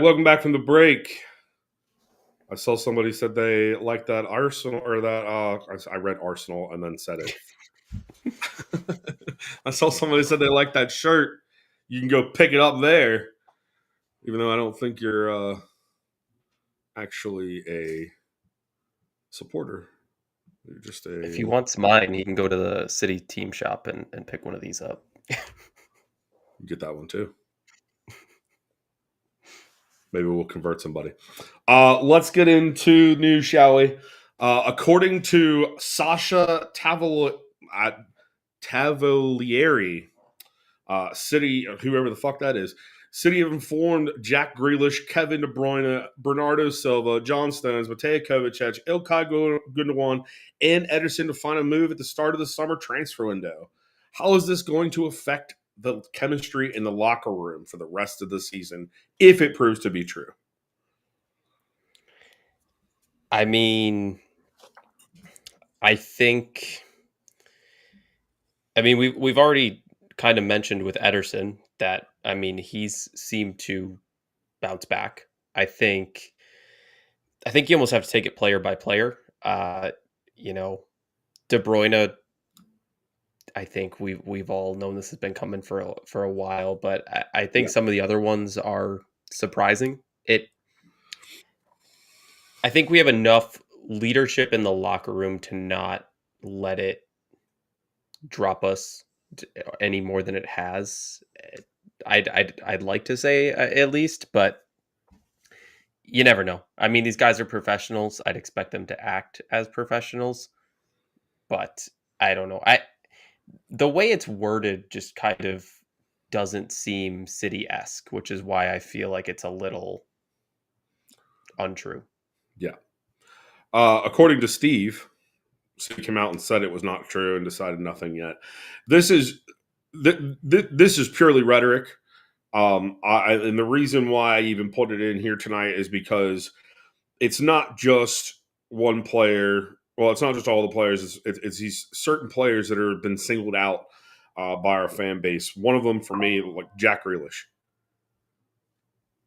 Welcome back from the break. I saw somebody said they liked that Arsenal or that I read Arsenal and then said it. I saw somebody said they like that shirt. You can go pick it up there. Even though I don't think you're actually a supporter. You're just a. If he wants mine, he can go to the City team shop and pick one of these up. Get that one too. Maybe we'll convert somebody. Let's get into news, shall we? According to Sasha Tavolieri, City, whoever the fuck that is, City have informed Jack Grealish, Kevin De Bruyne, Bernardo Silva, John Stones, Mateo Kovacic, Ilkay Gundogan, and Ederson to find a move at the start of the summer transfer window. How is this going to affect the chemistry in the locker room for the rest of the season if it proves to be true? I mean, we've already kind of mentioned with Ederson that he's seemed to bounce back. I think you almost have to take it player by player. De Bruyne, I think we've all known this has been coming for a while, but I think some of the other ones are surprising. I think we have enough leadership in the locker room to not let it drop us any more than it has. I'd like to say at least, but you never know. I mean, these guys are professionals. I'd expect them to act as professionals, but I don't know. The way it's worded just kind of doesn't seem City-esque, which is why I feel like it's a little untrue. Yeah. According to Steve, City came out and said it was not true and decided nothing yet. This is purely rhetoric. And the reason why I even put it in here tonight is because it's not just one player. Well, it's not just all the players. It's these certain players that have been singled out by our fan base. One of them, for me, like Jack Grealish.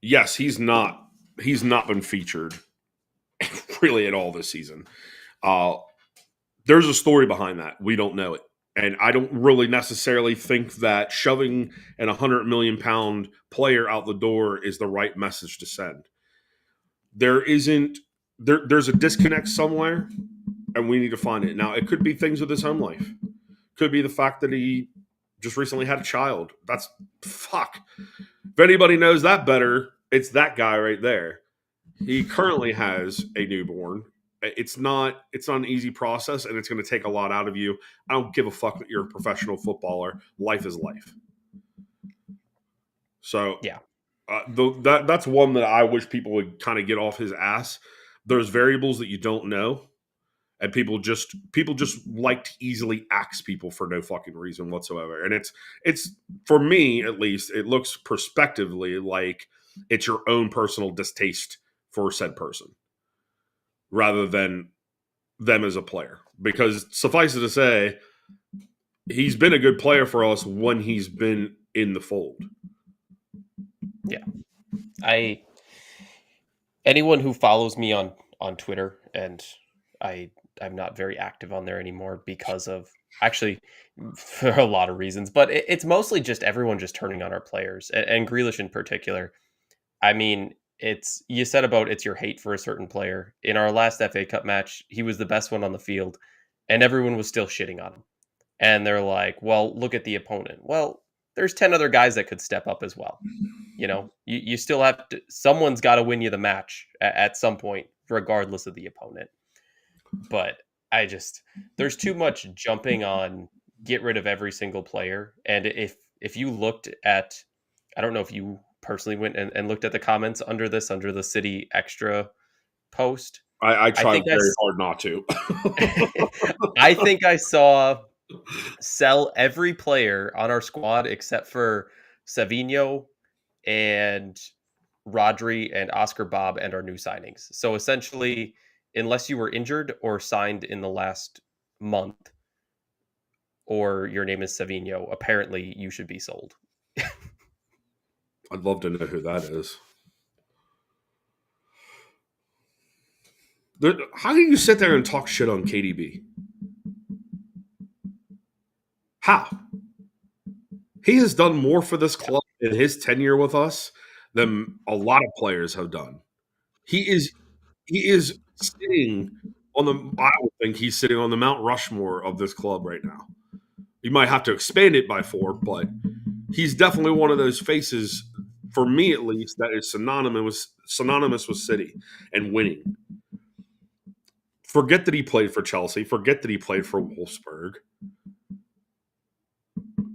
Yes, he's not been featured really at all this season. There's a story behind that. We don't know it. And I don't really necessarily think that shoving an 100 million pound player out the door is the right message to send. There's a disconnect somewhere, and we need to find it. Now, it could be things with his home life. Could be the fact that he just recently had a child. That's fuck. If anybody knows that better, it's that guy right there. He currently has a newborn. It's not an easy process, and it's going to take a lot out of you. I don't give a fuck that you're a professional footballer. Life is life. So yeah, that's one that I wish people would kind of get off his ass. There's variables that you don't know, and people just like to easily axe people for no fucking reason whatsoever. And it's for me at least, it looks prospectively like it's your own personal distaste for said person, rather than them as a player. Because suffice it to say, he's been a good player for us when he's been in the fold. Yeah. Anyone who follows me on Twitter, and I'm not very active on there anymore because of, actually, for a lot of reasons, but it's mostly just everyone just turning on our players, and Grealish in particular. I mean, you said about it's your hate for a certain player. In our last FA Cup match, he was the best one on the field, and everyone was still shitting on him. And they're like, well, look at the opponent. Well, there's 10 other guys that could step up as well. You still have to, someone's got to win you the match at some point, regardless of the opponent. But there's too much jumping on get rid of every single player. And if you looked at, I don't know if you personally went and looked at the comments under the City Extra post. I tried very hard not to. I think I saw sell every player on our squad except for Savinho and Rodri and Oscar Bobb and our new signings. So essentially, unless you were injured or signed in the last month, or your name is Savinho, apparently you should be sold. I'd love to know who that is. How can you sit there and talk shit on KDB? How? He has done more for this club in his tenure with us than a lot of players have done. He is sitting on the. I would think he's sitting on the Mount Rushmore of this club right now. You might have to expand it by 4, but he's definitely one of those faces, for me at least, that is synonymous with City and winning. Forget that he played for Chelsea. Forget that he played for Wolfsburg.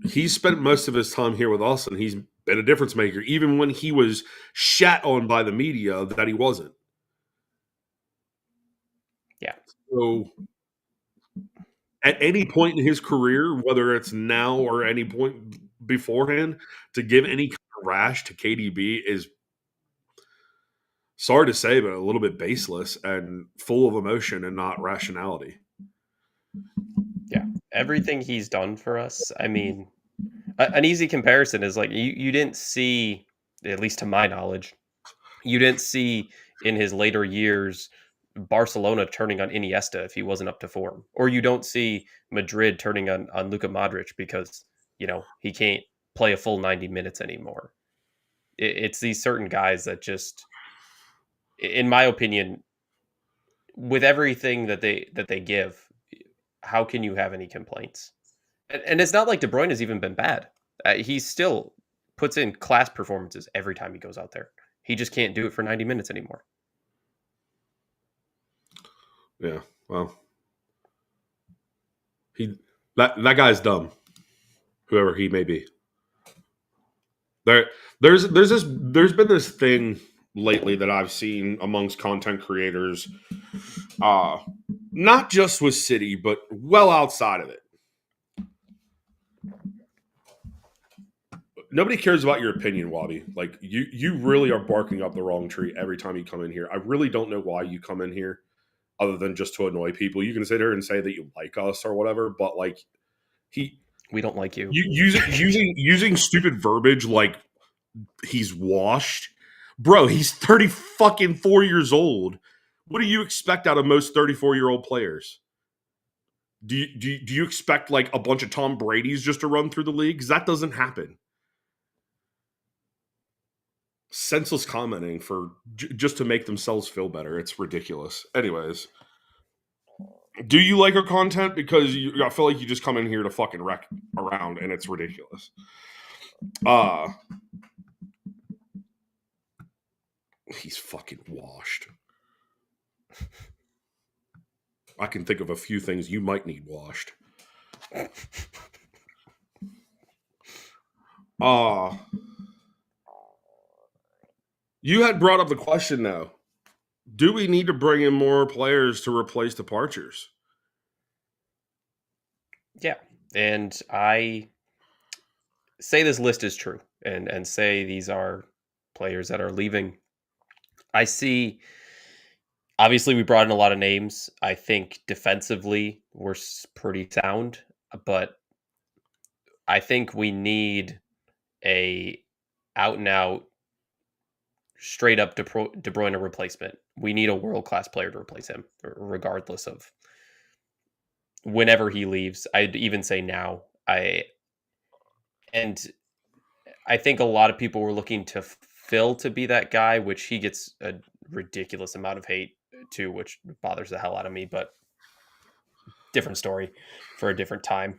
He spent most of his time here with us, and he's been a difference maker, even when he was shat on by the media that he wasn't. Yeah. So at any point in his career, whether it's now or any point beforehand, to give any kind of rash to KDB is, sorry to say, but a little bit baseless and full of emotion and not rationality. Yeah. Everything he's done for us, I mean, an easy comparison is like you didn't see, at least to my knowledge, you didn't see in his later years Barcelona turning on Iniesta if he wasn't up to form, or you don't see Madrid turning on Luka Modric because he can't play a full 90 minutes anymore. It's these certain guys that just, in my opinion, with everything that they give, how can you have any complaints? And it's not like De Bruyne has even been bad. He still puts in class performances every time he goes out there. He just can't do it for 90 minutes anymore. Yeah, well, that guy's dumb, whoever he may be. There's been this thing lately that I've seen amongst content creators, not just with City, but well outside of it. Nobody cares about your opinion, Wobby. Like you really are barking up the wrong tree every time you come in here. I really don't know why you come in here, other than just to annoy people. You can sit here and say that you like us or whatever, but like we don't like you. Using stupid verbiage like he's washed. Bro, he's 30 fucking 4 years old. What do you expect out of most 34-year-old players? Do you expect like a bunch of Tom Brady's just to run through the league? Because that doesn't happen. Senseless commenting for just to make themselves feel better. It's ridiculous. Anyways, do you like our content? Because I feel like you just come in here to fucking wreck around, and it's ridiculous. He's fucking washed. I can think of a few things you might need washed. You had brought up the question, though. Do we need to bring in more players to replace departures? Yeah, and I say this list is true, and say these are players that are leaving. I see. Obviously, we brought in a lot of names. I think defensively we're pretty sound, but I think we need a out and out, straight up De Bruyne replacement. We need a world class player to replace him, regardless of whenever he leaves. I'd even say now. I think a lot of people were looking to Phil to be that guy, which he gets a ridiculous amount of hate too, which bothers the hell out of me. But different story for a different time.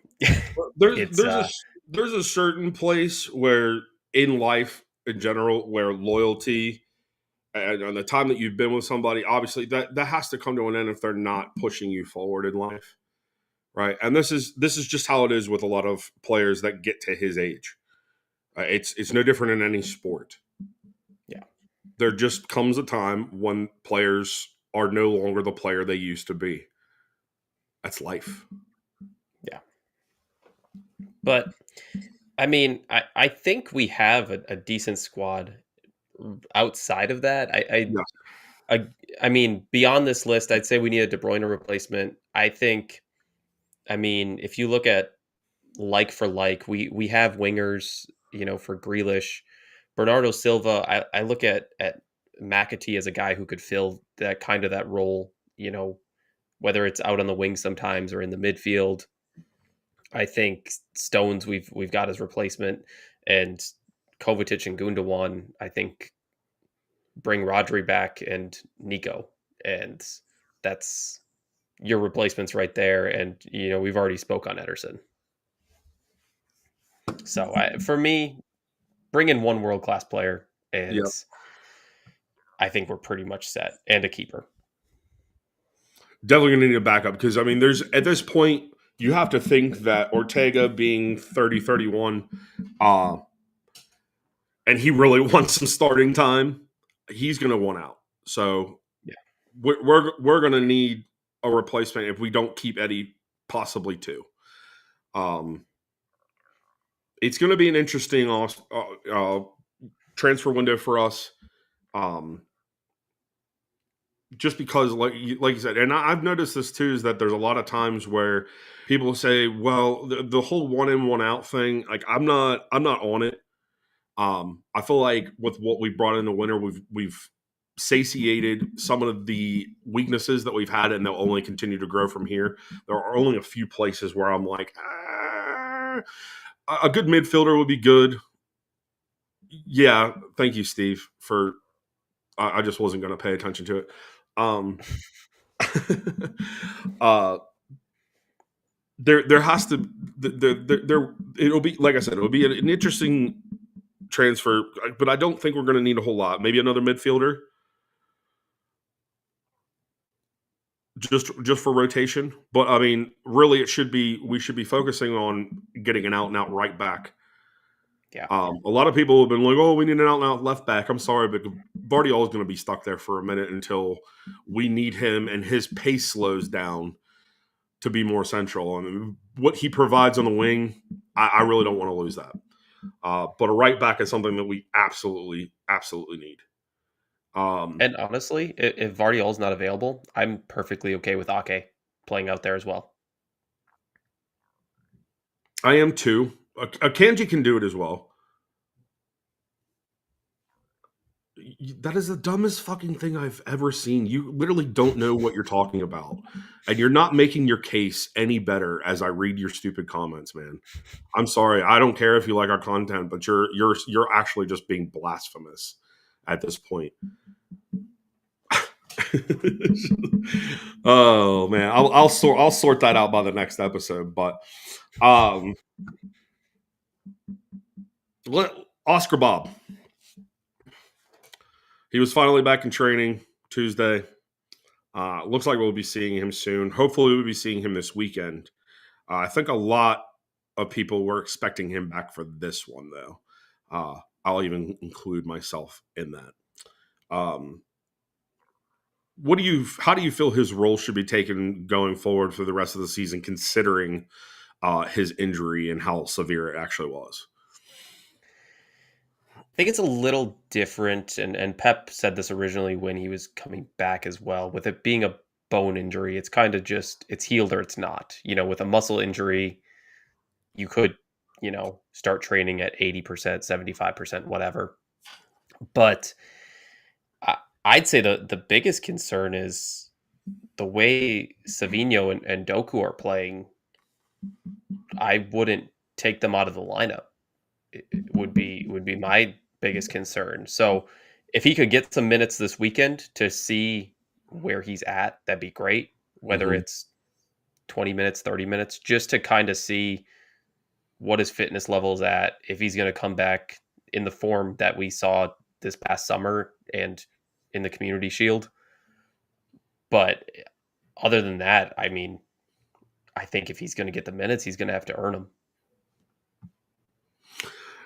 There's a certain place where in life in general where loyalty and the time that you've been with somebody, obviously that has to come to an end if they're not pushing you forward in life, right? And this is just how it is with a lot of players that get to his age. It's no different in any sport. Yeah, there just comes a time when players are no longer the player they used to be. That's life. Yeah, but I mean, I think we have a decent squad outside of that. I mean, beyond this list, I'd say we need a De Bruyne replacement. I think, I mean, if you look at like for like, we have wingers, for Grealish, Bernardo Silva. I look at McAtee as a guy who could fill that kind of that role, whether it's out on the wing sometimes or in the midfield. I think Stones we've got his replacement, and Kovacic and Gundogan, I think bring Rodri back and Nico, and that's your replacements right there. And we've already spoke on Ederson. So for me, bring in one world class player, and Yep. I think we're pretty much set, and a keeper. Definitely going to need a backup because, I mean, there's at this point, you have to think that Ortega being 30, 31, and he really wants some starting time, he's going to want out. So Yeah. we're going to need a replacement if we don't keep Eddie, possibly two. It's going to be an interesting transfer window for us. Just because, like you said, and I've noticed this too, is that there's a lot of times where people say, "Well, the whole one in one out thing." Like, I'm not on it. I feel like with what we brought in the winter, we've satiated some of the weaknesses that we've had, and they'll only continue to grow from here. There are only a few places where I'm like, a good midfielder would be good. Yeah, thank you, Steve, for. I just wasn't going to pay attention to it. There has to there it'll be, like I said, it'll be an interesting transfer, but I don't think we're going to need a whole lot. Maybe another midfielder, just for rotation. But I mean, really, we should be focusing on getting an out and out right back. Yeah. A lot of people have been like, "Oh, we need an out and out left back." I'm sorry, but Bardiol is going to be stuck there for a minute until we need him and his pace slows down to be more central. And what he provides on the wing, I really don't want to lose that. But a right back is something that we absolutely need. And honestly, if Vardiol's not available, I'm perfectly okay with Ake playing out there as well. I am too. Akanji can do it as well. That is the dumbest fucking thing I've ever seen. You literally don't know what you're talking about. And you're not making your case any better as I read your stupid comments, man. I'm sorry. I don't care if you like our content, but you're actually just being blasphemous at this point. Oh man, I'll sort that out by the next episode. But Oscar Bobb. He was finally back in training Tuesday. Looks like we'll be seeing him soon. Hopefully, we'll be seeing him this weekend. I think a lot of people were expecting him back for this one, though. I'll even include myself in that. How do you feel his role should be taken going forward for the rest of the season, considering his injury and how severe it actually was? I think it's a little different, and Pep said this originally when he was coming back as well. With it being a bone injury, it's kind of just it's healed or it's not. With a muscle injury, you could, start training at 80%, 75%, whatever. But I'd say the biggest concern is the way Savinho and Doku are playing. I wouldn't take them out of the lineup. It would be my biggest concern. So if he could get some minutes this weekend to see where he's at, that'd be great. Whether it's 20 minutes, 30 minutes, just to kind of see what his fitness level is at, if he's going to come back in the form that we saw this past summer and in the Community Shield. But other than that, I mean, I think if he's going to get the minutes, he's going to have to earn them.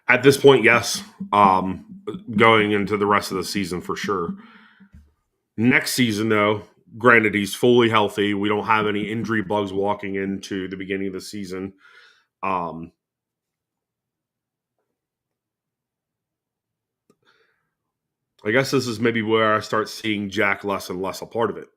At this point, yes. Going into the rest of the season for sure. Next season, though, granted, he's fully healthy. We don't have any injury bugs walking into the beginning of the season. I guess this is maybe where I start seeing Jack less and less a part of it.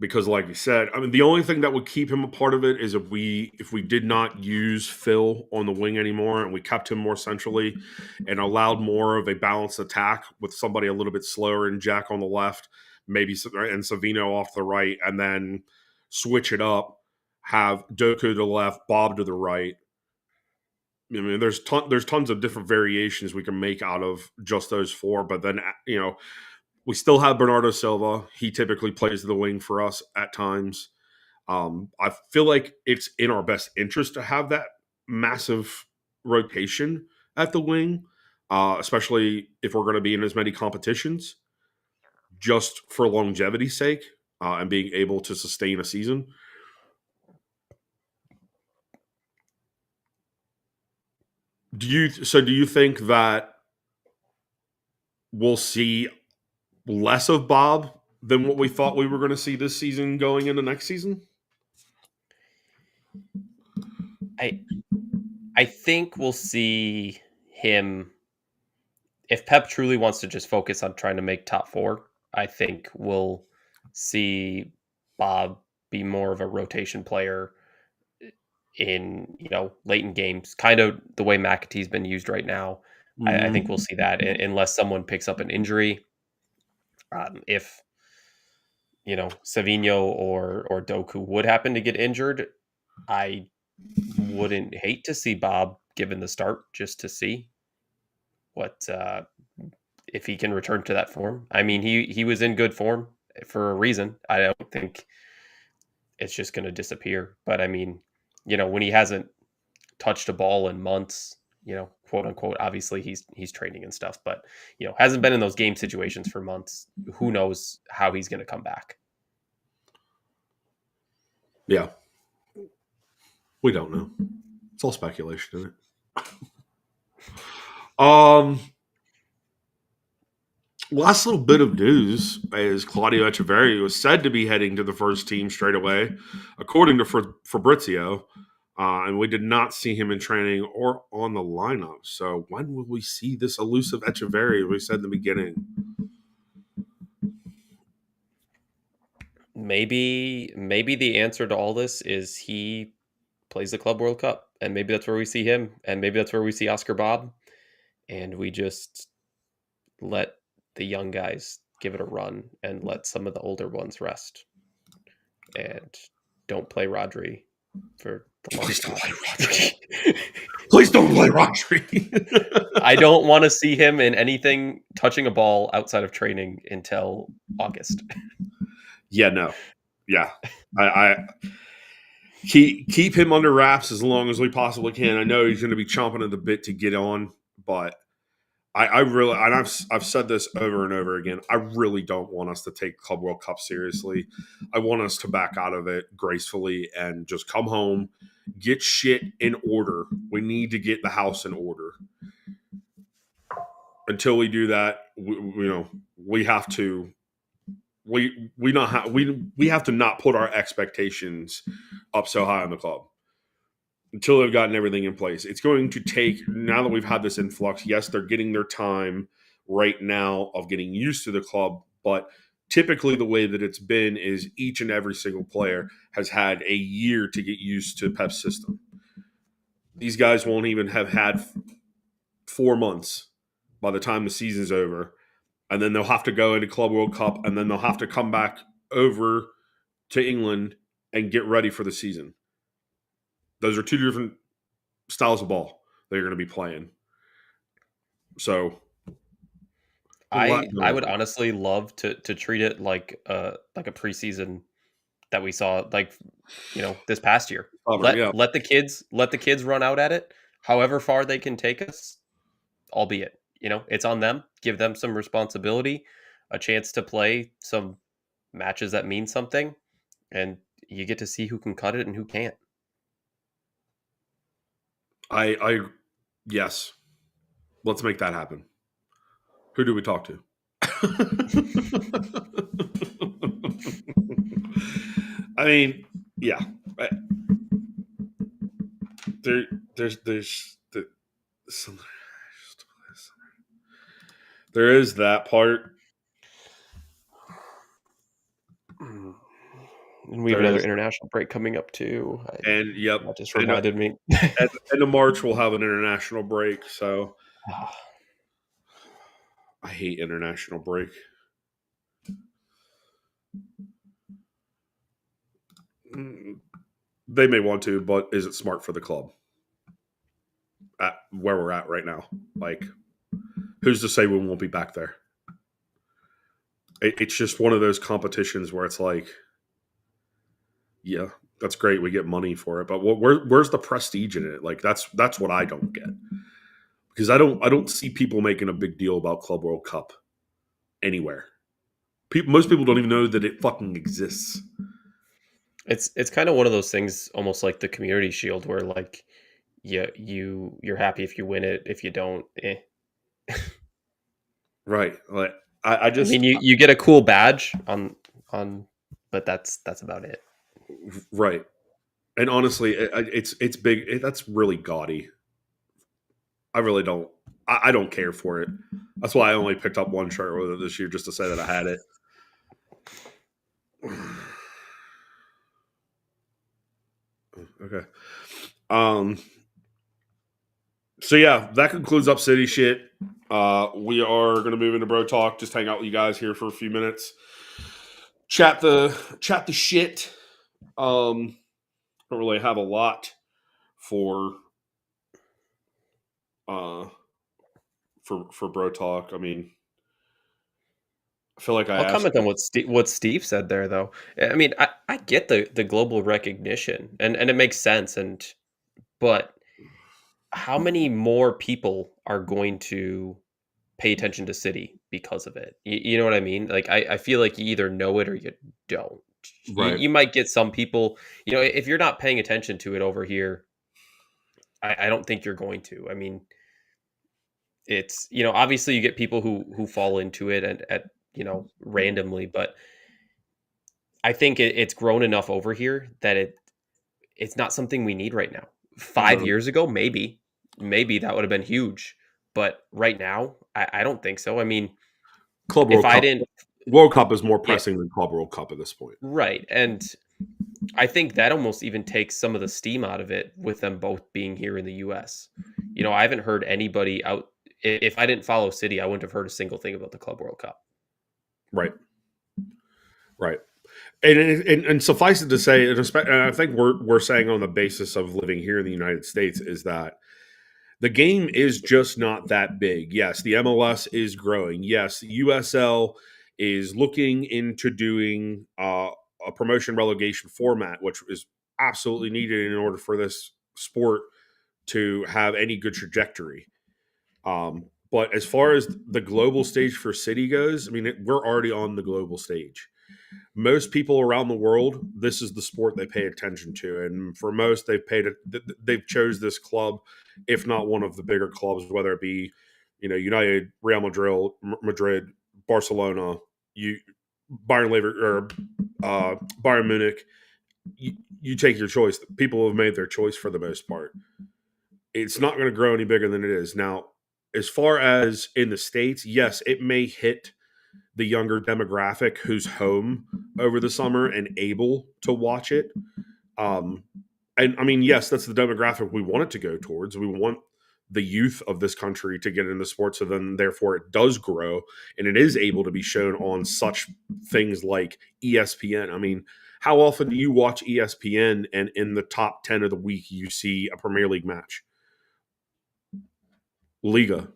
Because, like you said, I mean, the only thing that would keep him a part of it is if we did not use Phil on the wing anymore and we kept him more centrally and allowed more of a balanced attack with somebody a little bit slower and Jack on the left, maybe and Savino off the right, and then switch it up. have Doku to the left, Bob to the right. I mean, there's tons of different variations we can make out of just those four. But then, we still have Bernardo Silva. He typically plays the wing for us at times. I feel like it's in our best interest to have that massive rotation at the wing, especially if we're going to be in as many competitions, just for longevity's sake and being able to sustain a season. Do you think that we'll see less of Bob than what we thought we were going to see this season going into next season? I think we'll see him if Pep truly wants to just focus on trying to make top four. I think we'll see Bob be more of a rotation player in late in games, kind of the way McAtee's been used right now. I think we'll see that unless someone picks up an injury. If Savinho or Doku would happen to get injured, I wouldn't hate to see Bob given the start just to see what if he can return to that form. I mean, he was in good form for a reason. I don't think it's just going to disappear. But I mean, when he hasn't touched a ball in months, quote unquote, obviously he's training and stuff, but hasn't been in those game situations for months. Who knows how he's going to come back? Yeah. We don't know. It's all speculation, isn't it? Last little bit of news is Claudio Echeverri was said to be heading to the first team straight away, according to Fabrizio, and we did not see him in training or on the lineup. So when will we see this elusive Echeverri, we said in the beginning? Maybe the answer to all this is he plays the Club World Cup, and maybe that's where we see him, and maybe that's where we see Oscar Bobb, and we just let the young guys give it a run and let some of the older ones rest, and don't play Rodri for the long time. Please don't play Rodri. I don't want to see him in anything touching a ball outside of training until August. Yeah, no. Yeah. I keep him under wraps as long as we possibly can. I know he's going to be chomping at the bit to get on, but I really, and I've said this over and over again, I really don't want us to take Club World Cup seriously. I want us to back out of it gracefully and just come home, get shit in order. We need to get the house in order. Until we do that, we have to. We have to not put our expectations up so high on the club until they've gotten everything in place. It's going to take, now that we've had this influx, yes, they're getting their time right now of getting used to the club, but typically the way that it's been is each and every single player has had a year to get used to Pep's system. These guys won't even have had 4 months by the time the season's over. And then they'll have to go into Club World Cup, and then they'll have to come back over to England and get ready for the season. Those are two different styles of ball that you're going to be playing. So, I would honestly love to treat it like a preseason that we saw, this past year. Let the kids run out at it, however far they can take us, albeit. It's on them. Give them some responsibility, a chance to play some matches that mean something, and you get to see who can cut it and who can't. Yes. Let's make that happen. Who do we talk to? I mean, yeah. There is that part. And we have another international break coming up too. And yep, that just reminded me. At the end of March, we'll have an international break. So I hate international break. They may want to, but is it smart for the club at where we're at right now? Like, who's to say we won't be back there? It's just one of those competitions where it's like, yeah, that's great. We get money for it, but where's the prestige in it? Like, that's what I don't get, because I don't see people making a big deal about Club World Cup anywhere. Most people don't even know that it fucking exists. It's kind of one of those things, almost like the Community Shield, where like, yeah, you're happy if you win it. If you don't, eh. Right. Like, I I just mean, you get a cool badge on, but that's about it. right. And honestly, it's big. That's really gaudy. I really don't. I don't care for it. That's why I only picked up one shirt with it this year, just to say that I had it. Okay. So yeah, that concludes Up City shit. We are going to move into Bro Talk. Just hang out with you guys here for a few minutes. Chat the shit. Don't really have a lot for Bro Talk. I mean, I feel like I I'll asked. comment on what Steve said there, though. I mean, I get the global recognition, and it makes sense, but how many more people are going to pay attention to City because of it? You know what I mean? Like, I feel like you either know it or you don't. Right. You might get some people, if you're not paying attention to it over here, I don't think you're going to. I mean, it's, obviously you get people who fall into it and at randomly, but I think it's grown enough over here that it's not something we need right now. 5 years ago, maybe that would have been huge, but right now, I don't think so. I mean, Club if World I Cup. didn't, World Cup is more yeah, pressing than Club World Cup at this point. right, and I think that almost even takes some of the steam out of it with them both being here in the U.S. I haven't heard anybody out. If I didn't follow City, I wouldn't have heard a single thing about the Club World Cup. Right. Right. And suffice it to say, and I think we're saying on the basis of living here in the United States, is that the game is just not that big. Yes, the MLS is growing. Yes, the USL is looking into doing a promotion relegation format, which is absolutely needed in order for this sport to have any good trajectory. But as far as the global stage for City goes, I mean, we're already on the global stage. Most people around the world, this is the sport they pay attention to, and for most, they've chose this club, if not one of the bigger clubs, whether it be, United, Real Madrid, Barcelona, Bayern Lever, or Bayern Munich. You take your choice. People have made their choice for the most part. It's not going to grow any bigger than it is now. As far as in the States, yes, it may hit the younger demographic who's home over the summer and able to watch it. And I mean, yes, that's the demographic we want it to go towards. We want the youth of this country to get into sports, so then therefore it does grow and it is able to be shown on such things like ESPN. I mean, how often do you watch ESPN and in the top 10 of the week you see a Premier League match? Liga,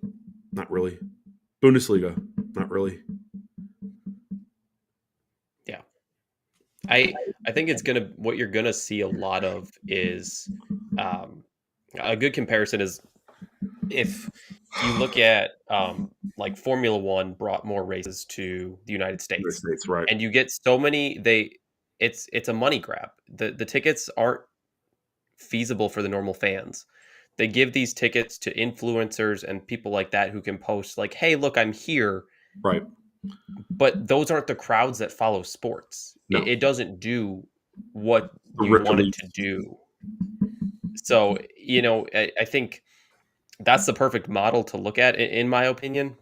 not really. Bundesliga, not really. Yeah. I think what you're gonna see a lot of is a good comparison is if you look at like Formula One brought more races to the United States, Right. and you get so many it's a money grab. The tickets aren't feasible for the normal fans. They give these tickets to influencers and people like that who can post like, "Hey, look, I'm here." Right. But those aren't the crowds that follow sports. No. It doesn't do what The you want it to do. So, I think that's the perfect model to look at, in my opinion.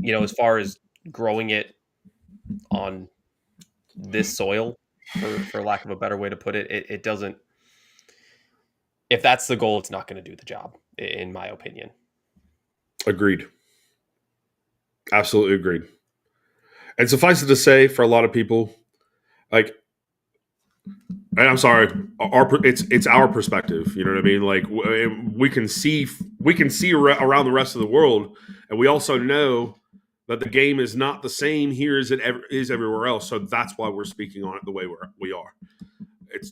As far as growing it on this soil, for lack of a better way to put it, it doesn't. If that's the goal, it's not going to do the job, in my opinion. Agreed. Absolutely agreed. And suffice it to say, for a lot of people, like And I'm sorry, it's our perspective. You know what I mean? Like we can see around the rest of the world, and we also know that the game is not the same here as it is everywhere else. So that's why we're speaking on it the way we are. It's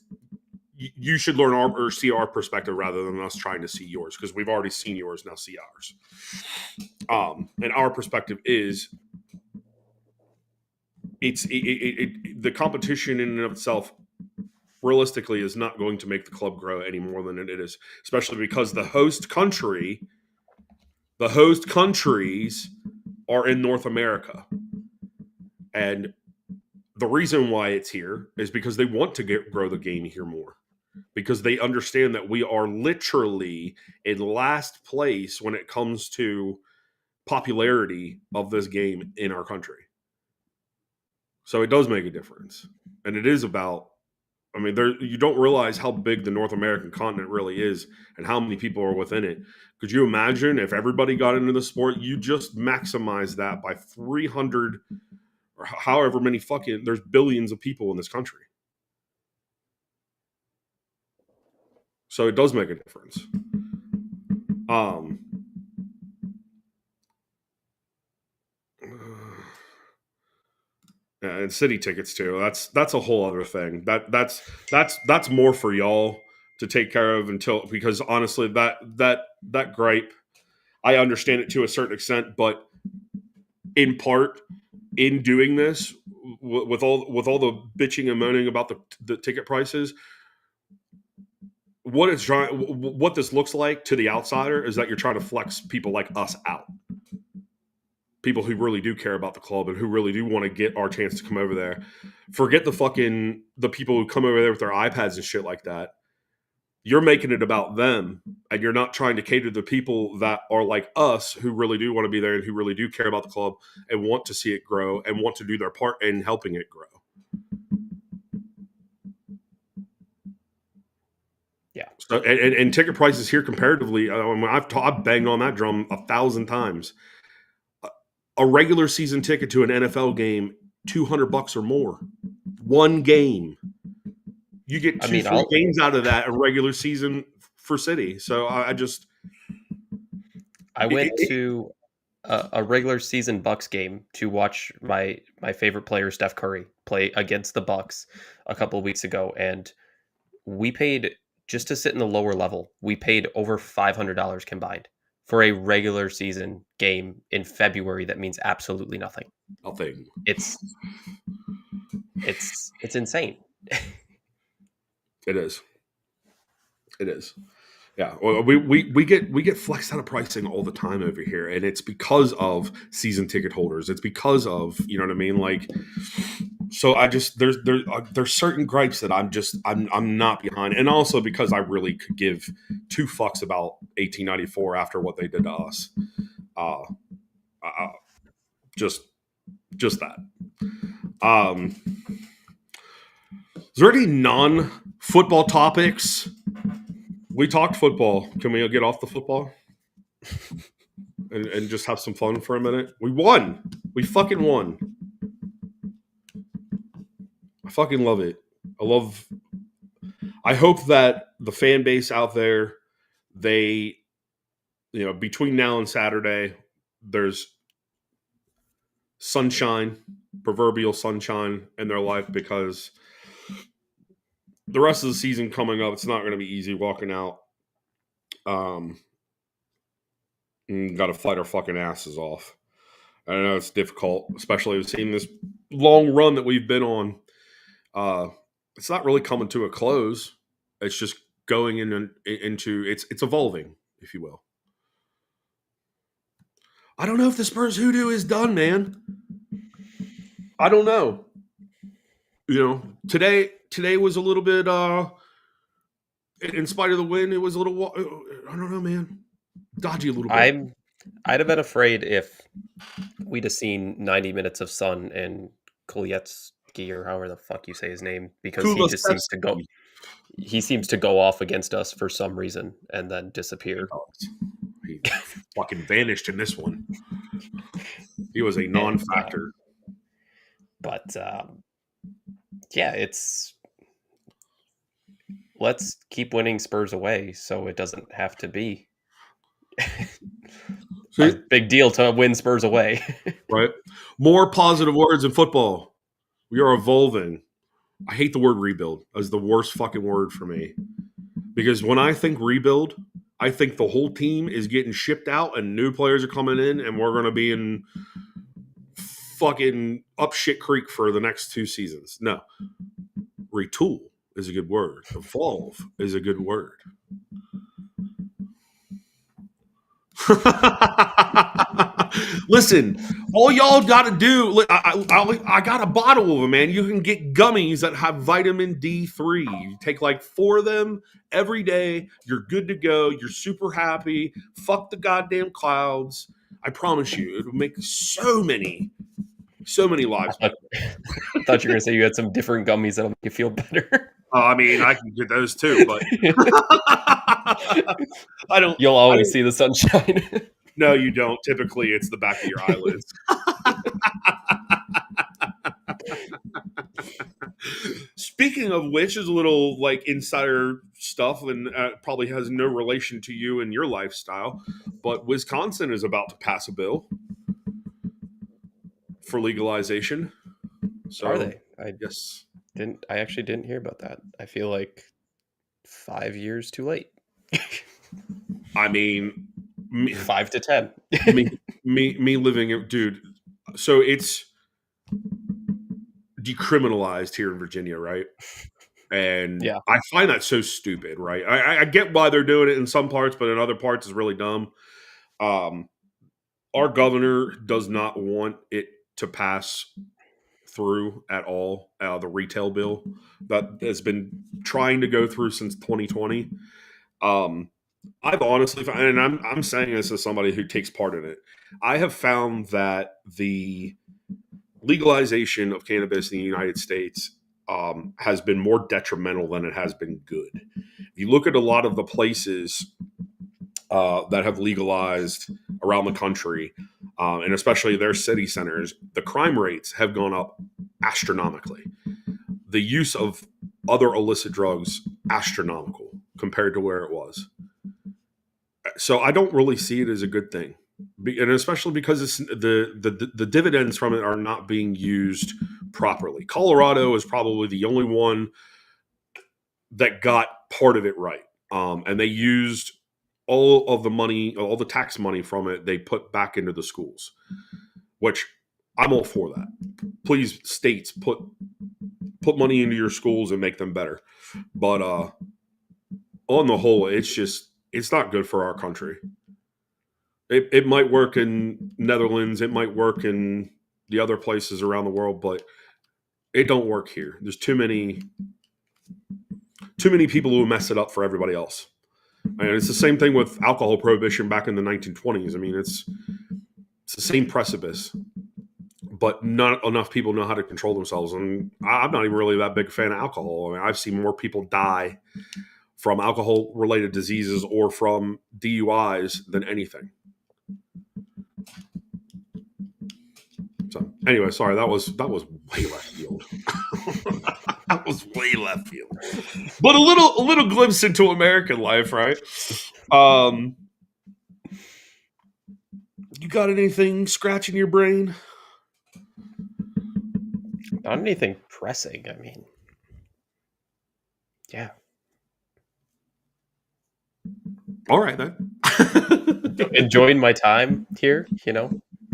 you should learn or see our perspective rather than us trying to see yours, because we've already seen yours. Now see ours. And our perspective is the competition in and of itself realistically is not going to make the club grow any more than it is, especially because the host countries are in North America. And the reason why it's here is because they want to grow the game here more, because they understand that we are literally in last place when it comes to popularity of this game in our country. So it does make a difference. And it is about, I mean, you don't realize how big the North American continent really is and how many people are within it. Could you imagine if everybody got into the sport? You just maximize that by 300 or however many there's billions of people in this country. So it does make a difference. And city tickets too. That's a whole other thing. That's more for y'all to take care of because honestly that gripe, I understand it to a certain extent, but in part in doing this with all the bitching and moaning about the ticket prices, what this looks like to the outsider is that you're trying to flex people like us out. People who really do care about the club and who really do want to get our chance to come over there. Forget the people who come over there with their iPads and shit like that. You're making it about them, and you're not trying to cater to the people that are like us who really do want to be there and who really do care about the club and want to see it grow and want to do their part in helping it grow. Yeah. So, and ticket prices here comparatively, I've banged on that drum 1,000 times. A regular season ticket to an NFL game, $200 or more. One game. You get two free games out of that a regular season for City. So I went to a regular season Bucks game to watch my favorite player, Steph Curry, play against the Bucks a couple of weeks ago, and we paid, just to sit in the lower level, we paid over $500 combined for a regular season game in February. That means absolutely nothing. Nothing. It's insane. It is. Yeah. Well, we get flexed out of pricing all the time over here, and it's because of season ticket holders. It's because of, you know what I mean? Like, so I just there's certain gripes that I'm not behind, and also because I really could give two fucks about 1894 after what they did to us. Just that. Is there any non-football topics? We talked football. Can we get off the football and just have some fun for a minute? We won. We fucking won. I fucking love it. I hope that the fan base out there, they, you know, between now and Saturday, there's sunshine, proverbial sunshine in their life, because the rest of the season coming up, it's not going to be easy walking out. Got to fight our fucking asses off. I know it's difficult, especially seeing this long run that we've been on. It's not really coming to a close. It's just going into it's evolving, if you will. I don't know if the Spurs hoodoo is done, man. I don't know. You know, today was a little bit, in spite of the win, it was a little, I don't know, man, dodgy a little bit. I'd have been afraid if we'd have seen 90 minutes of sun and Kulietsky, or however the fuck you say his name, because he seems to go off against us for some reason and then disappear. He fucking vanished in this one. He was a non-factor. But yeah, let's keep winning Spurs away so it doesn't have to be a big deal to win Spurs away. Right? More positive words in football. We are evolving. I hate the word rebuild as the worst fucking word for me. Because when I think rebuild, I think the whole team is getting shipped out and new players are coming in and we're going to be in fucking up shit creek for the next 2 seasons. No. Retool is a good word. Evolve is a good word. Listen, all y'all got to do, I got a bottle of them, man. You can get gummies that have vitamin D3. You take like 4 of them every day. You're good to go. You're super happy. Fuck the goddamn clouds. I promise you, it'll make so many lives better. I thought you were going to say you had some different gummies that'll make you feel better. I mean, I can get those too, but I don't. You'll always see the sunshine. No, you don't. Typically, it's the back of your eyelids. Speaking of which, is a little like insider stuff, and probably has no relation to you and your lifestyle. But Wisconsin is about to pass a bill for legalization. So, are they? Yes. I actually didn't hear about that. I feel like 5 years too late. I mean, 5 to 10. me living it, dude. So it's decriminalized here in Virginia, right? And Yeah. I find that so stupid, right? I get why they're doing it in some parts, but in other parts it's really dumb. Our governor does not want it to pass through at all. The retail bill that has been trying to go through since 2020. I've honestly found, and I'm saying this as somebody who takes part in it, I have found that the legalization of cannabis in the United States has been more detrimental than it has been good. If you look at a lot of the places that have legalized around the country, and especially their city centers, the crime rates have gone up astronomically. The use of other illicit drugs, astronomical compared to where it was. So I don't really see it as a good thing, and especially because it's the dividends from it are not being used properly. Colorado is probably the only one that got part of it right, and they used all of the money, all the tax money from it, they put back into the schools, which I'm all for that. Please, states, put money into your schools and make them better. But on the whole, it's not good for our country. It might work in Netherlands, it might work in the other places around the world, but it don't work here. There's too many people who mess it up for everybody else. And it's the same thing with alcohol prohibition back in the 1920s. I mean, it's the same precipice, but not enough people know how to control themselves. And I'm not even really that big a fan of alcohol. I mean, I've seen more people die from alcohol-related diseases or from DUIs than anything. So, anyway, sorry, that was way left field. That was way left field. But a little glimpse into American life, right? You got anything scratching your brain? Not anything pressing. I mean, yeah. All right then. Enjoying my time here,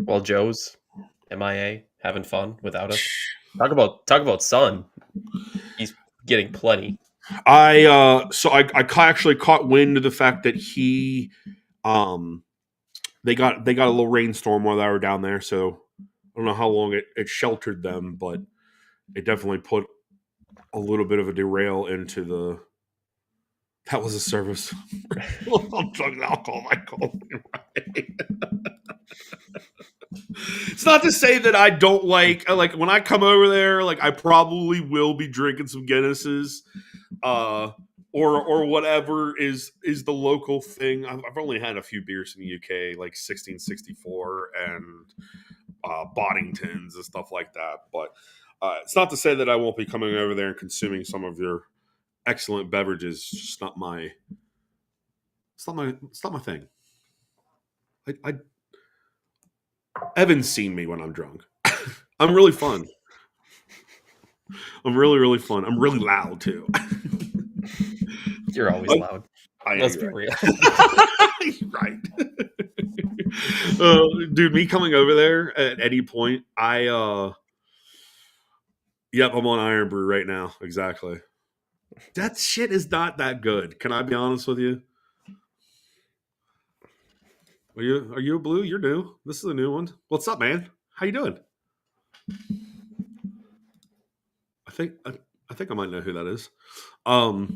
while Joe's MIA, having fun without us. Talk about sun. He's getting plenty. I actually caught wind of the fact that he they got a little rainstorm while they were down there, so I don't know how long it sheltered them, but it definitely put a little bit of a derail into the. That was a service. I'm drugged alcohol. It's not to say that I don't like when I come over there, like I probably will be drinking some Guinnesses, or whatever is the local thing. I've only had a few beers in the UK, like 1664 and Boddingtons and stuff like that. But it's not to say that I won't be coming over there and consuming some of your excellent beverages is just not my. It's not my thing. Evan's seen me when I'm drunk. I'm really fun. I'm really, really fun. I'm really loud too. You're always loud. Let's be real. Right. Dude, me coming over there at any point, I'm on Iron Brew right now. Exactly. That shit is not that good. Can I be honest with you? Are you a blue? You're new. This is a new one. What's up, man? How you doing? I think I might know who that is. What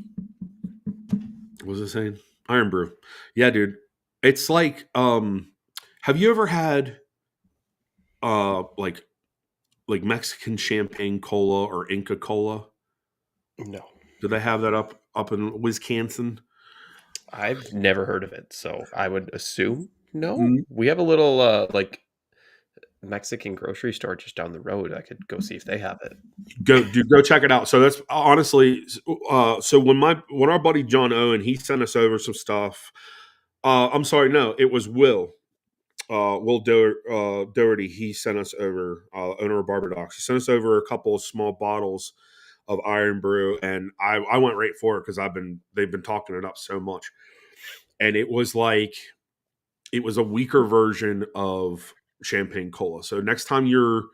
was I saying? Iron Brew. Yeah, dude. It's like have you ever had like Mexican champagne cola or Inca Cola? No. Do they have that up in Wisconsin? I've never heard of it, so I would assume no. Mm. We have a little like Mexican grocery store just down the road. I could go see if they have it. Go check it out. So that's honestly so when our buddy John Owen, he sent us over some stuff. I'm sorry, no, it was Will Doherty. He sent us over, owner of Barbadox. He sent us over a couple of small bottles of Iron Brew, and I went right for it because they've been talking it up so much, and it was a weaker version of champagne cola. So next time you're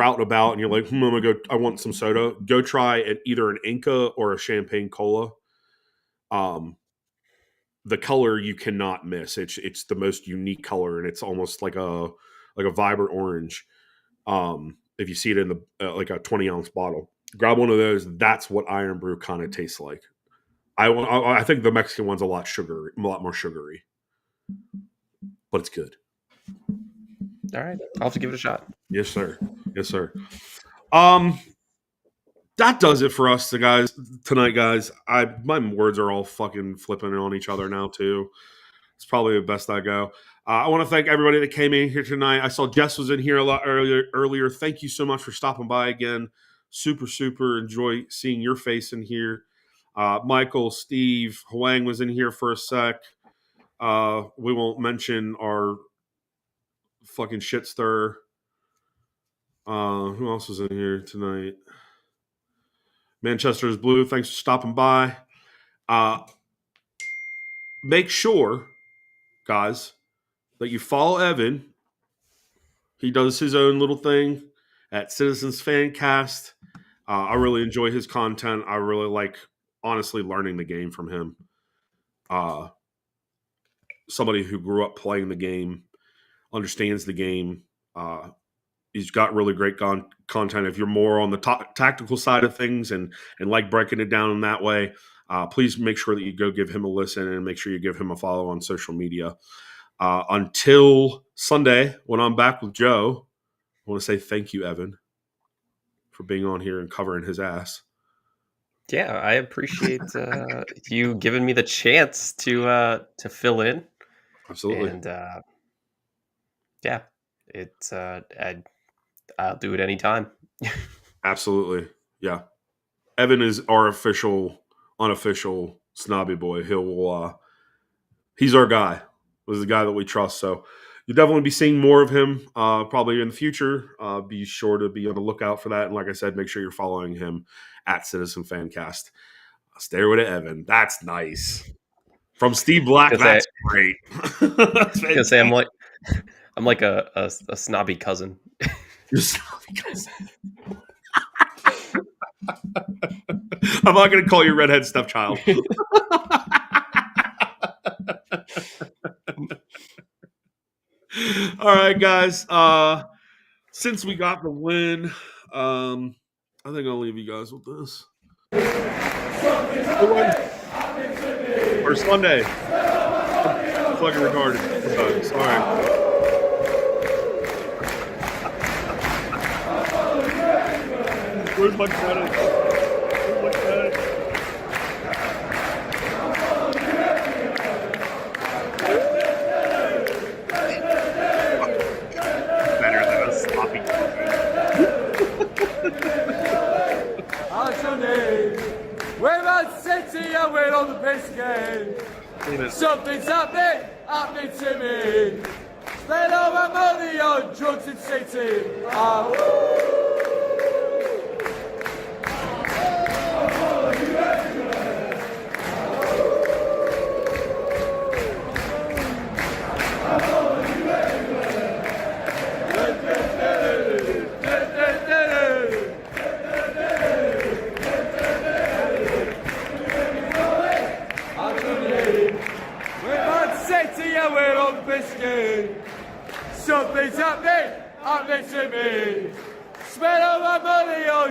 out and about and you're like, I'm gonna go, I want some soda, go try either an Inca or a champagne cola. The color you cannot miss. It's the most unique color, and it's almost like a vibrant orange. If you see it in the like a 20-ounce bottle, grab one of those. That's what Iron Brew kind of tastes like. I think the Mexican one's a lot more sugary, but it's good. All right, I'll have to give it a shot. Yes, sir. Yes, sir. That does it for us, tonight, guys. My words are all fucking flipping on each other now too. It's probably the best I go. I want to thank everybody that came in here tonight. I saw Jess was in here a lot earlier. Thank you so much for stopping by again. Super enjoy seeing your face in here. Michael, Steve, Huang was in here for a sec. We won't mention our fucking shit stir. Who else was in here tonight? Manchester's Blue, thanks for stopping by. Make sure, guys, that you follow Evan. He does his own little thing at Cityzens Fancast. I really enjoy his content. I really like, honestly, learning the game from him. Somebody who grew up playing the game, understands the game. He's got really great content. If you're more on the tactical side of things and like breaking it down in that way, please make sure that you go give him a listen and make sure you give him a follow on social media. Until Sunday, when I'm back with Joe, I want to say thank you, Evan, for being on here and covering his ass. Yeah, I appreciate you giving me the chance to fill in. Absolutely. And yeah, I'll do it anytime. Absolutely. Yeah. Evan is our unofficial snobby boy. He's our guy. He's the guy that we trust. So you'll definitely be seeing more of him probably in the future. Be sure to be on the lookout for that. And like I said, make sure you're following him at Citizen Fancast. Stay with it, Evan. That's nice. From Steve Black, that's great. Because I'm like a snobby cousin. You're snobby cousin. I'm not going to call you redhead stepchild. All right, guys. Since we got the win, I think I'll leave you guys with this. Or Sunday. Fucking retarded. Sorry. Where's my credit? Better than a sloppy Sunday, where Clean it. Something's happening to me. Spend all my money on drugs in City. City and we're on biscuit. Something's happening to me. Spend all my money on